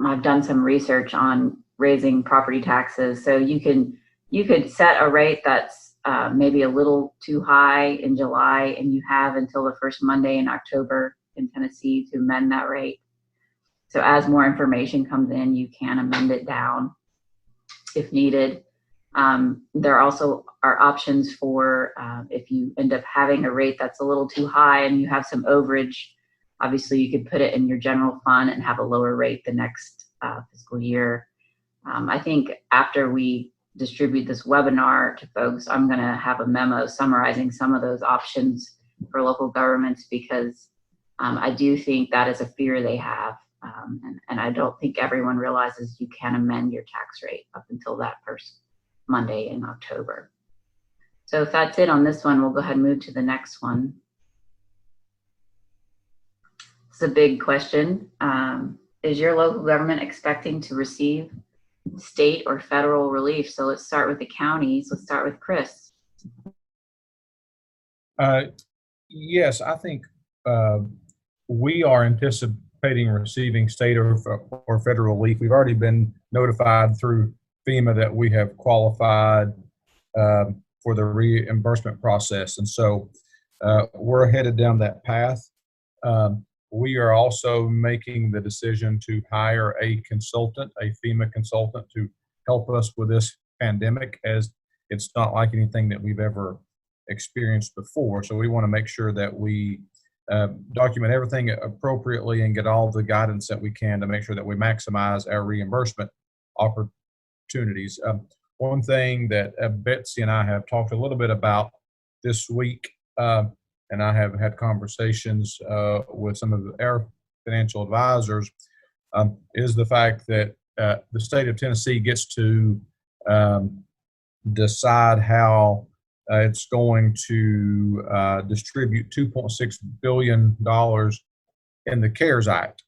I've done some research on raising property taxes. So you could set a rate that's maybe a little too high in July, and you have until the first Monday in October in Tennessee to amend that rate. So as more information comes in, you can amend it down if needed. There also are options for if you end up having a rate that's a little too high and you have some overage, obviously you could put it in your general fund and have a lower rate the next fiscal year. I think after we distribute this webinar to folks, I'm going to have a memo summarizing some of those options for local governments, because I do think that is a fear they have. And I don't think everyone realizes you can amend your tax rate up until that first Monday in October. So if that's it on this one, we'll go ahead and move to the next one. It's a big question. Is your local government expecting to receive state or federal relief? So let's start with the counties. Let's start with Chris. Yes, I think we are anticipating receiving state or federal relief. We've already been notified through FEMA that we have qualified for the reimbursement process. And so we're headed down that path. We are also making the decision to hire a consultant, a FEMA consultant, to help us with this pandemic, as it's not like anything that we've ever experienced before. So we want to make sure that we document everything appropriately and get all the guidance that we can to make sure that we maximize our reimbursement opportunities. One thing that Betsy and I have talked a little bit about this week, and I have had conversations with some of our financial advisors, is the fact that the state of Tennessee gets to decide how it's going to distribute $2.6 billion in the CARES Act.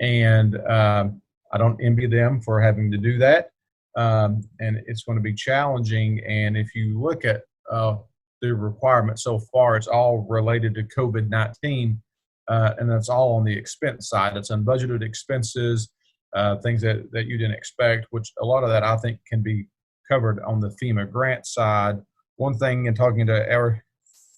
And I don't envy them for having to do that. And it's going to be challenging. And if you look at the requirements so far, it's all related to COVID-19. and that's all on the expense side. It's unbudgeted expenses, things that you didn't expect, which a lot of that I think can be covered on the FEMA grant side. One thing in talking to our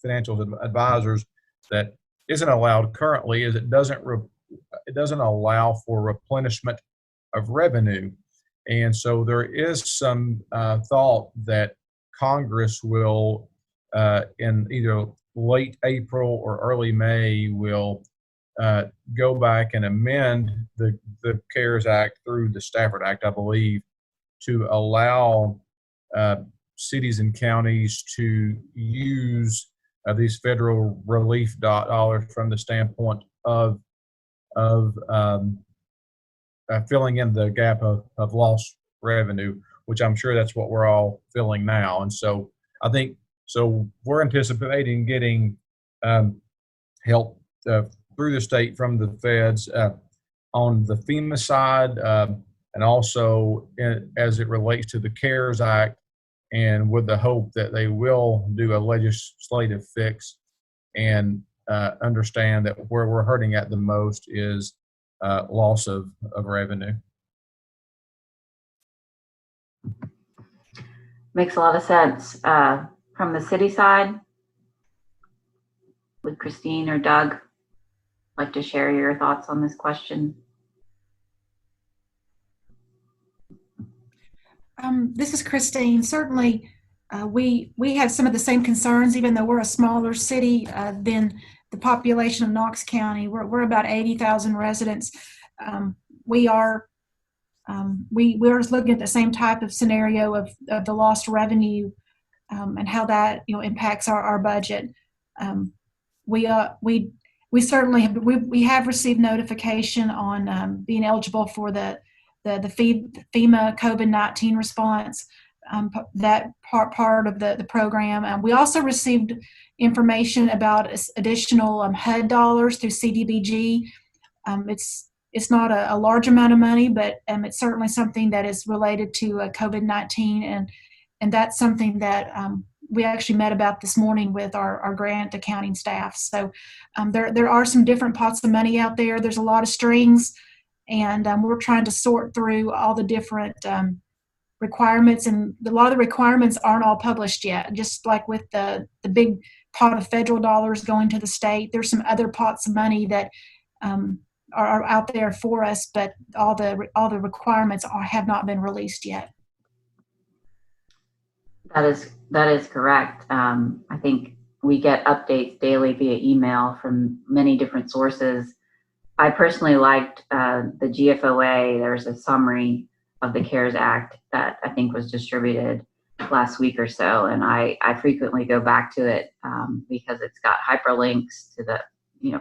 financial advisors that isn't allowed currently is it doesn't allow for replenishment of revenue. And so there is some thought that Congress will, in either late April or early May, will go back and amend the CARES Act through the Stafford Act, I believe, to allow cities and counties to use these federal relief dollars from the standpoint of filling in the gap of lost revenue, which I'm sure that's what we're all feeling now. And so I think, so we're anticipating getting help through the state from the feds on the FEMA side, and also as it relates to the CARES Act, and with the hope that they will do a legislative fix and understand that where we're hurting at the most is loss of revenue. Makes a lot of sense. From the city side, would Christine or Doug like to share your thoughts on this question? This is Christine. Certainly, we have some of the same concerns, even though we're a smaller city than the population of Knox County. We're about 80,000 residents. We're looking at the same type of scenario of the lost revenue and how that impacts our budget. We certainly have received notification on being eligible for the FEMA COVID-19 response, that part of the program. We also received information about additional HUD dollars through CDBG. It's not a large amount of money, but it's certainly something that is related to COVID-19, and that's something that we actually met about this morning with our grant accounting staff. So there are some different pots of money out there. There's a lot of strings, and we're trying to sort through all the different requirements, and a lot of the requirements aren't all published yet. Just like with the big pot of federal dollars going to the state, there's some other pots of money that are out there for us, but all the requirements have not been released yet. That is correct. I think we get updates daily via email from many different sources. I personally liked the GFOA. There's a summary of the CARES Act that I think was distributed last week or so, and I frequently go back to it because it's got hyperlinks to the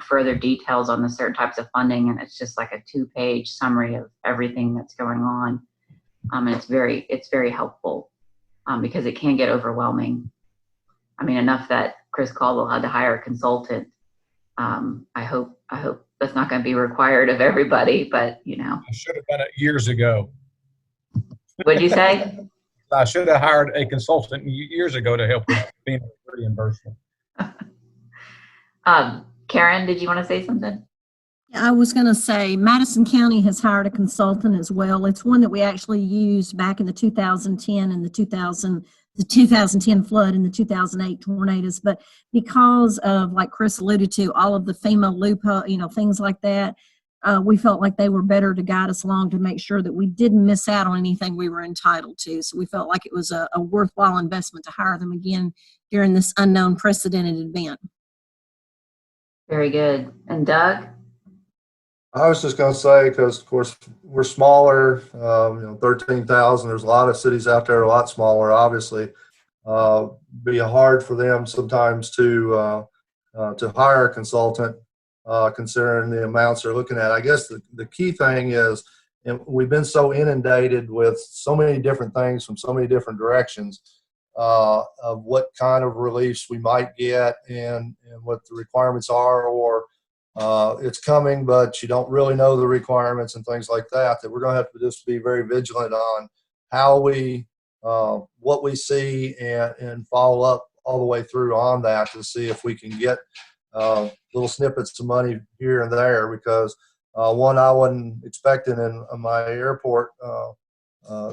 further details on the certain types of funding, and it's just like a 2-page summary of everything that's going on, and it's very helpful because it can get overwhelming. I mean, enough that Chris Caldwell had to hire a consultant. I hope that's not going to be required of everybody, but I should have done it years ago. What'd you say? I should have hired a consultant years ago to help with being reimbursement. Karen, did you want to say something? I was going to say Madison County has hired a consultant as well. It's one that we actually used back in the 2010 and the 2010 flood and the 2008 tornadoes. But because of, like Chris alluded to, all of the FEMA loophole, things like that, we felt like they were better to guide us along to make sure that we didn't miss out on anything we were entitled to. So we felt like it was a worthwhile investment to hire them again during this unknown precedented event. Very good. And Doug? I was just going to say, because of course we're smaller, 13,000. There's a lot of cities out there a lot smaller. Obviously, be hard for them sometimes to hire a consultant, considering the amounts they're looking at. I guess the key thing is, we've been so inundated with so many different things from so many different directions of what kind of reliefs we might get and what the requirements are, or it's coming, but you don't really know the requirements and things like that, that we're going to have to just be very vigilant on how what we see and follow up all the way through on that to see if we can get little snippets of money here and there, because one I wasn't expecting in my airport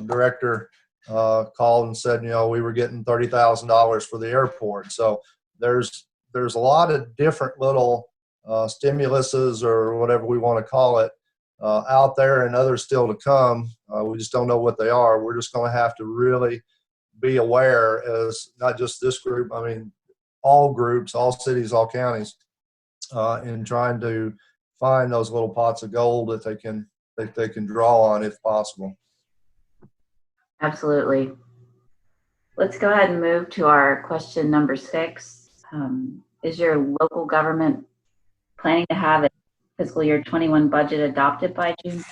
director called and said, we were getting $30,000 for the airport. So there's a lot of different little stimuluses, or whatever we want to call it, out there, and others still to come. We just don't know what they are. We're just going to have to really be aware, as not just this group, I mean, all groups, all cities, all counties, in trying to find those little pots of gold that they can draw on if possible. Absolutely. Let's go ahead and move to our question number 6. Is your local government planning to have a fiscal year 21 budget adopted by June?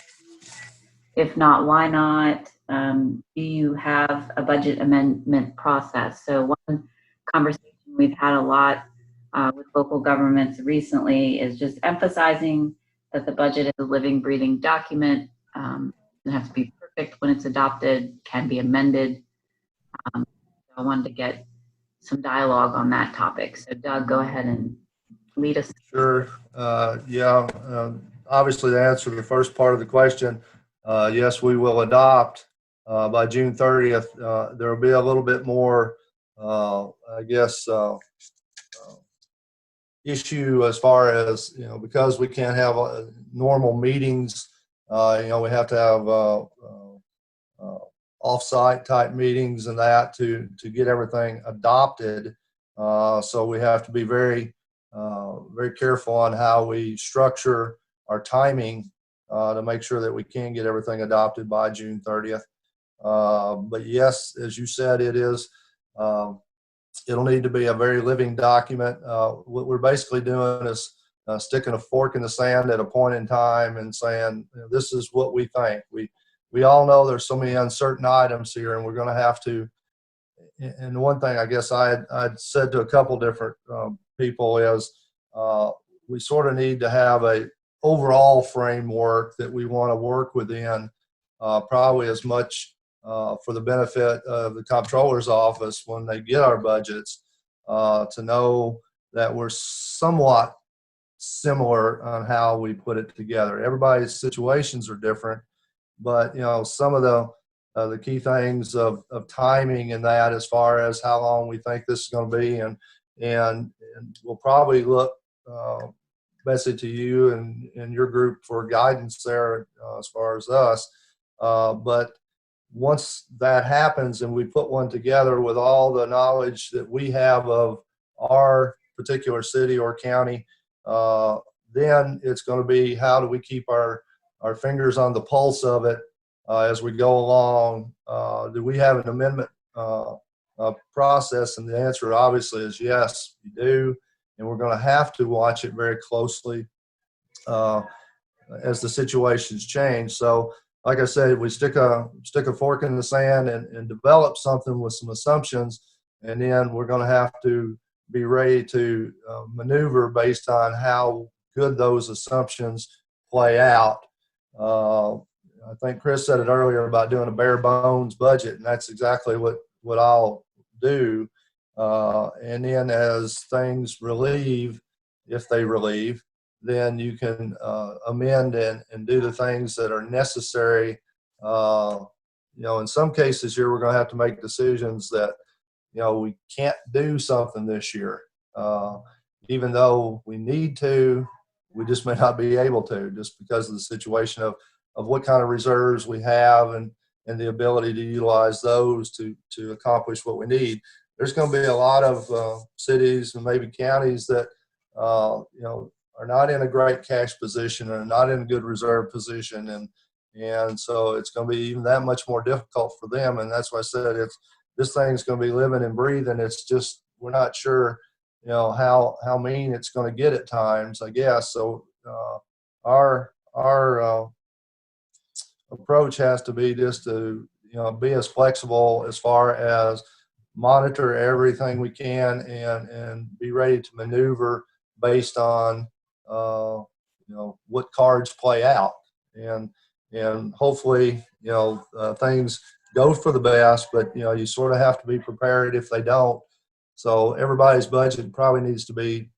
If not, why not? Do you have a budget amendment process? So one conversation we've had a lot with local governments recently is just emphasizing that the budget is a living, breathing document. It doesn't have to be perfect when it's adopted, can be amended. So I wanted to get some dialogue on that topic. So Doug, go ahead and lead us. Sure. Obviously, to answer the first part of the question, yes, we will adopt by June 30th. There will be a little bit more, issue as far as, because we can't have normal meetings. We have to have off-site type meetings and that to get everything adopted. So we have to be very careful on how we structure our timing to make sure that we can get everything adopted by June 30th. But yes, as you said, it'll need to be a very living document. What we're basically doing is sticking a fork in the sand at a point in time and saying, this is what we think. We all know there's so many uncertain items here, and we're going to have to. And one thing I guess I'd said to a couple different people is we sort of need to have a overall framework that we want to work within, probably as much for the benefit of the Comptroller's office when they get our budgets, to know that we're somewhat similar on how we put it together. Everybody's situations are different, but some of the key things of timing and that, as far as how long we think this is going to be, and we'll probably look, Betsy, to you and your group for guidance there as far as us. But once that happens and we put one together with all the knowledge that we have of our particular city or county, then it's going to be, how do we keep our fingers on the pulse of it as we go along? Do we have an amendment process? And the answer obviously is yes, we do. And we're going to have to watch it very closely as the situations change. So like I said, we stick a fork in the sand and develop something with some assumptions, and then we're going to have to be ready to maneuver based on how good those assumptions play out. I think Chris said it earlier about doing a bare bones budget, and that's exactly what I'll do. And then as things relieve, if they relieve, then you can amend and do the things that are necessary. In some cases here, we're going to have to make decisions that, we can't do something this year. Even though we need to, we just may not be able to, just because of the situation of what kind of reserves we have and the ability to utilize those to accomplish what we need. There's going to be a lot of cities and maybe counties that, are not in a great cash position or not in a good reserve position. And so it's going to be even that much more difficult for them. And that's why I said this thing's going to be living and breathing. It's just, we're not sure, how mean it's going to get at times, I guess. So our approach has to be just to, be as flexible as far as monitor everything we can and be ready to maneuver based on, what cards play out. And hopefully, things go for the best, but, you sort of have to be prepared if they don't. So everybody's budget probably needs to be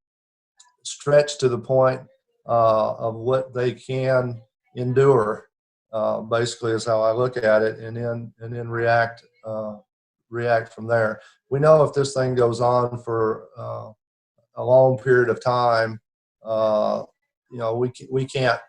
stretched to the point of what they can endure. Basically, is how I look at it, and then react from there. We know if this thing goes on for a long period of time, we can't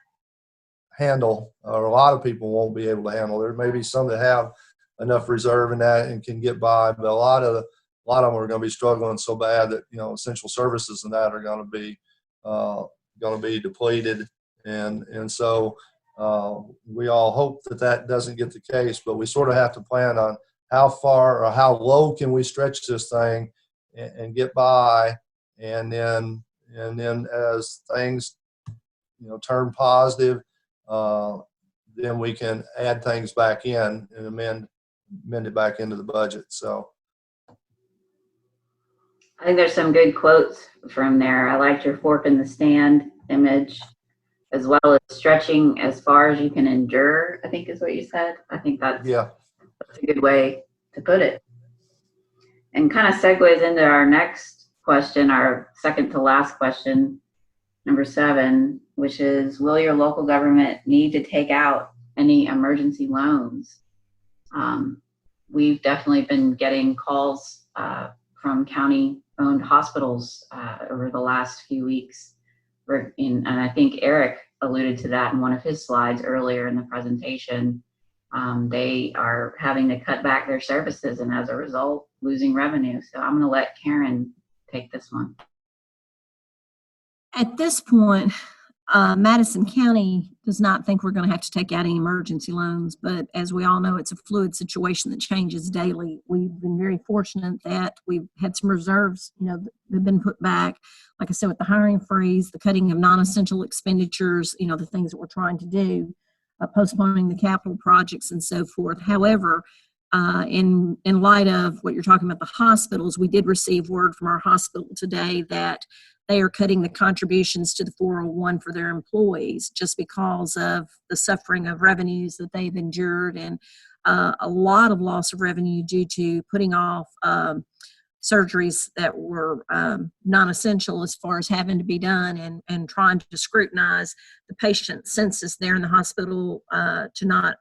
handle, or a lot of people won't be able to handle. There may be some that have enough reserve in that and can get by, but a lot of them are going to be struggling so bad that essential services and that are going to be depleted, and so we all hope that doesn't get the case, but we sort of have to plan on how far or how low can we stretch this thing and get by, and then as things turn positive, then we can add things back in and amend it back into the budget. So I think there's some good quotes from there. I liked your fork in the stand image, as well as stretching as far as you can endure, I think is what you said. I think that's a good way to put it. And kind of segues into our next question, our second to last question, number 7, which is, will your local government need to take out any emergency loans? We've definitely been getting calls from county-owned hospitals over the last few weeks. And I think Eric alluded to that in one of his slides earlier in the presentation. They are having to cut back their services and as a result, losing revenue. So I'm going to let Karen take this one. At this point, Madison County does not think we're going to have to take out any emergency loans, but as we all know, it's a fluid situation that changes daily. We've been very fortunate that we've had some reserves, that have been put back. Like I said, with the hiring freeze, the cutting of non-essential expenditures, the things that we're trying to do, postponing the capital projects and so forth. However, in light of what you're talking about, the hospitals, we did receive word from our hospital today that they are cutting the contributions to the 401 for their employees just because of the suffering of revenues that they've endured, and a lot of loss of revenue due to putting off surgeries that were non-essential as far as having to be done, and trying to scrutinize the patient census there in the hospital to not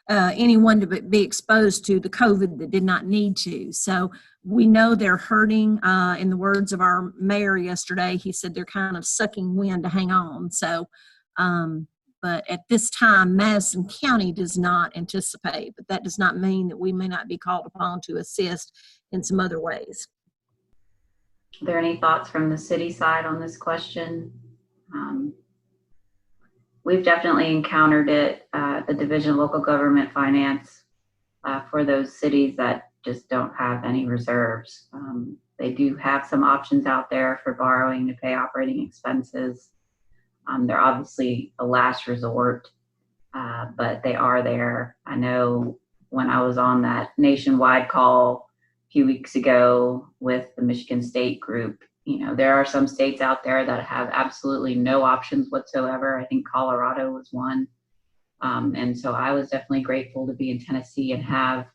anyone to be exposed to the COVID that did not need to. So we know they're hurting. In the words of our mayor yesterday, he said they're kind of sucking wind to hang on. So, but at this time, Madison County does not anticipate, but that does not mean that we may not be called upon to assist in some other ways. Are there any thoughts from the city side on this question? We've definitely encountered it, the Division of Local Government Finance, for those cities that just don't have any reserves. They do have some options out there for borrowing to pay operating expenses. They're obviously a last resort, but they are there. I know when I was on that nationwide call a few weeks ago with the Michigan State group, there are some states out there that have absolutely no options whatsoever. I think Colorado was one. And so I was definitely grateful to be in Tennessee and have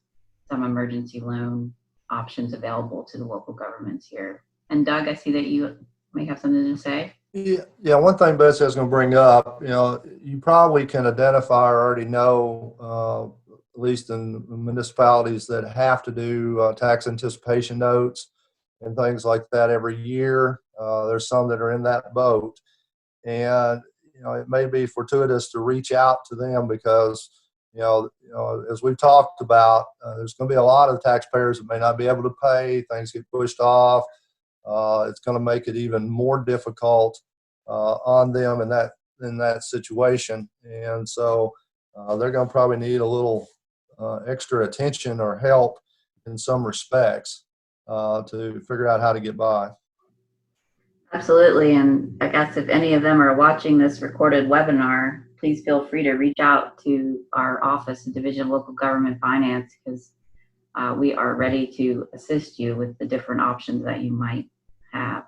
some emergency loan options available to the local governments here. And Doug, I see that you may have something to say. Yeah. One thing Betsy was going to bring up, you probably can identify or already know, at least in municipalities that have to do tax anticipation notes and things like that every year. There's some that are in that boat, and it may be fortuitous to reach out to them because as we've talked about, there's going to be a lot of taxpayers that may not be able to pay. Things get pushed off. It's going to make it even more difficult on them in that situation, and so they're going to probably need a little extra attention or help in some respects to figure out how to get by. Absolutely. And I guess if any of them are watching this recorded webinar, please feel free to reach out to our office, the Division of Local Government Finance, because we are ready to assist you with the different options that you might have.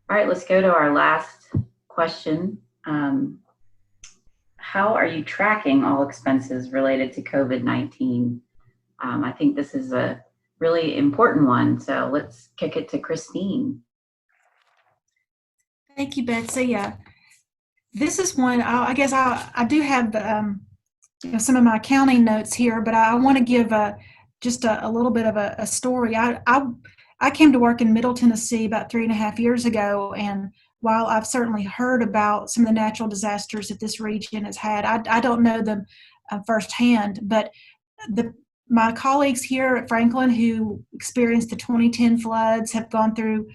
All right, let's go to our last question. How are you tracking all expenses related to COVID-19? I think this is a really important one. So let's kick it to Christine. Thank you, Betsy. This is one, I guess I do have some of my accounting notes here, but I want to give just a little bit of a story. I came to work in Middle Tennessee about 3.5 years ago, and while I've certainly heard about some of the natural disasters that this region has had, I don't know them firsthand, but my colleagues here at Franklin who experienced the 2010 floods have gone through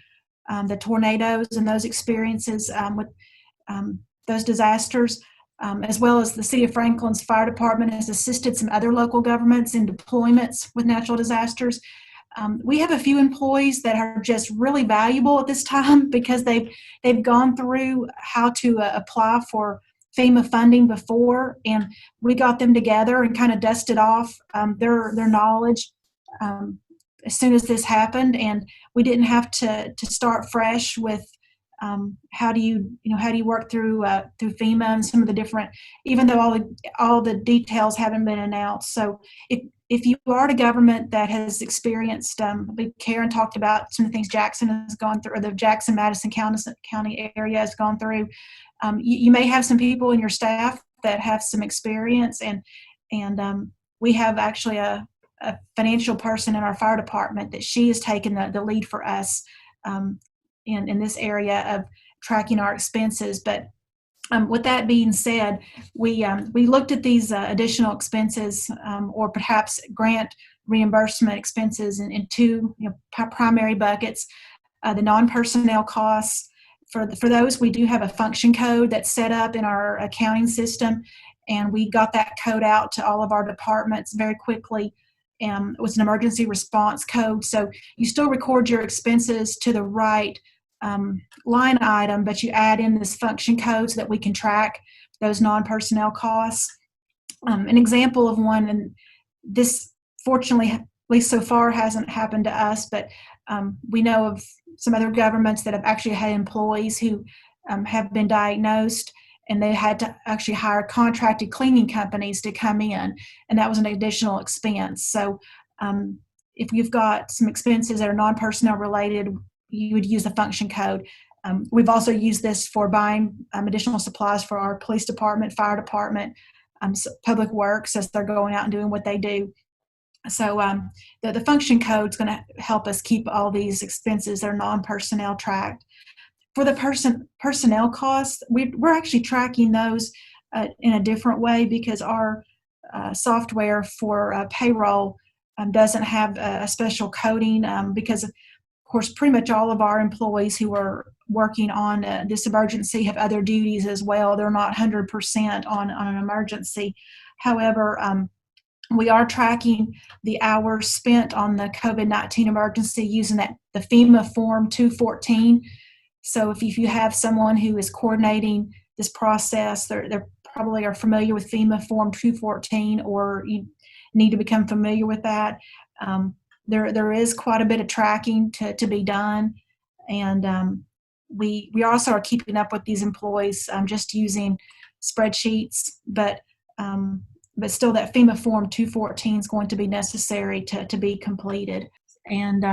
the tornadoes and those experiences with those disasters, as well as the City of Franklin's fire department has assisted some other local governments in deployments with natural disasters. We have a few employees that are just really valuable at this time because they've gone through how to apply for FEMA funding before, and we got them together and kind of dusted off their knowledge as soon as this happened, and we didn't have to start fresh with how do you work through FEMA and some of the different, even though all the details haven't been announced. So if you are a government that has experienced, Karen talked about some of the things Jackson has gone through, or the Jackson-Madison County area has gone through. You may have some people in your staff that have some experience, and we have actually a financial person in our fire department that she has taken the lead for us in this area of tracking our expenses. But with that being said, we looked at these additional expenses or perhaps grant reimbursement expenses in two primary buckets. The non-personnel costs, for those we do have a function code that's set up in our accounting system, and we got that code out to all of our departments very quickly. It was an emergency response code, so you still record your expenses to the right line item, but you add in this function code so that we can track those non-personnel costs. An example of one, and this fortunately, at least so far, hasn't happened to us, but we know of some other governments that have actually had employees who have been diagnosed, and they had to actually hire contracted cleaning companies to come in, and that was an additional expense. So if you've got some expenses that are non-personnel related, you would use the function code. We've also used this for buying additional supplies for our police department, fire department, public works as they're going out and doing what they do. So the function code is going to help us keep all these expenses that are non-personnel tracked. For the personnel costs, we're actually tracking those in a different way because our software for payroll doesn't have a special coding because, of course, pretty much all of our employees who are working on this emergency have other duties as well. They're not 100% on an emergency. However, we are tracking the hours spent on the COVID-19 emergency using the FEMA Form 214. So if you have someone who is coordinating this process, they probably are familiar with FEMA Form 214, or you need to become familiar with that. There is quite a bit of tracking to be done, and we also are keeping up with these employees just using spreadsheets, but still that FEMA Form 214 is going to be necessary to be completed. And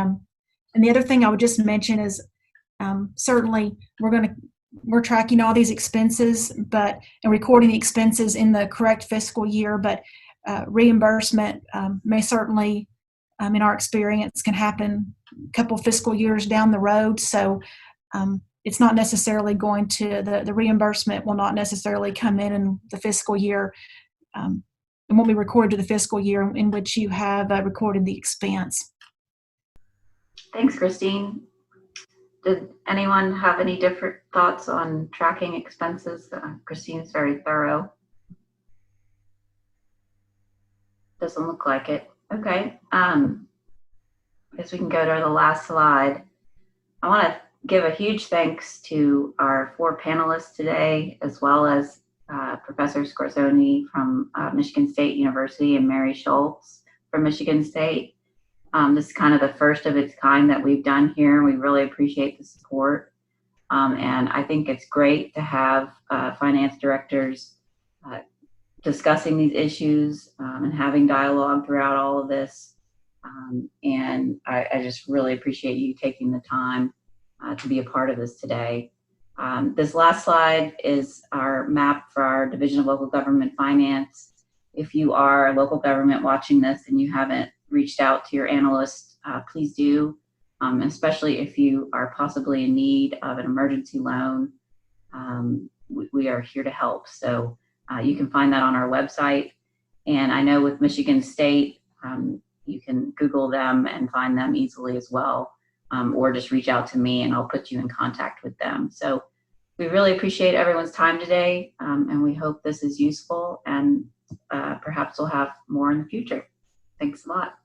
the other thing I would just mention is certainly we're tracking all these expenses, and recording the expenses in the correct fiscal year, but reimbursement may certainly, in our experience, can happen a couple fiscal years down the road. So it's not necessarily going to, the reimbursement will not necessarily come in the fiscal year. It won't be recorded to the fiscal year in which you have recorded the expense. Thanks, Christine. Did anyone have any different thoughts on tracking expenses? Christine's very thorough. Doesn't look like it. Okay. I guess we can go to the last slide. I want to give a huge thanks to our 4 panelists today, as well as Professor Scorzoni from Michigan State University and Mary Schultz from Michigan State. This is kind of the first of its kind that we've done here, and we really appreciate the support. And I think it's great to have finance directors discussing these issues and having dialogue throughout all of this. And I just really appreciate you taking the time to be a part of this today. This last slide is our map for our Division of Local Government Finance. If you are a local government watching this and you haven't reached out to your analyst, please do, especially if you are possibly in need of an emergency loan. We are here to help. So you can find that on our website. And I know with Michigan State, you can Google them and find them easily as well, or just reach out to me and I'll put you in contact with them. So we really appreciate everyone's time today, and we hope this is useful, and perhaps we'll have more in the future. Thanks a lot.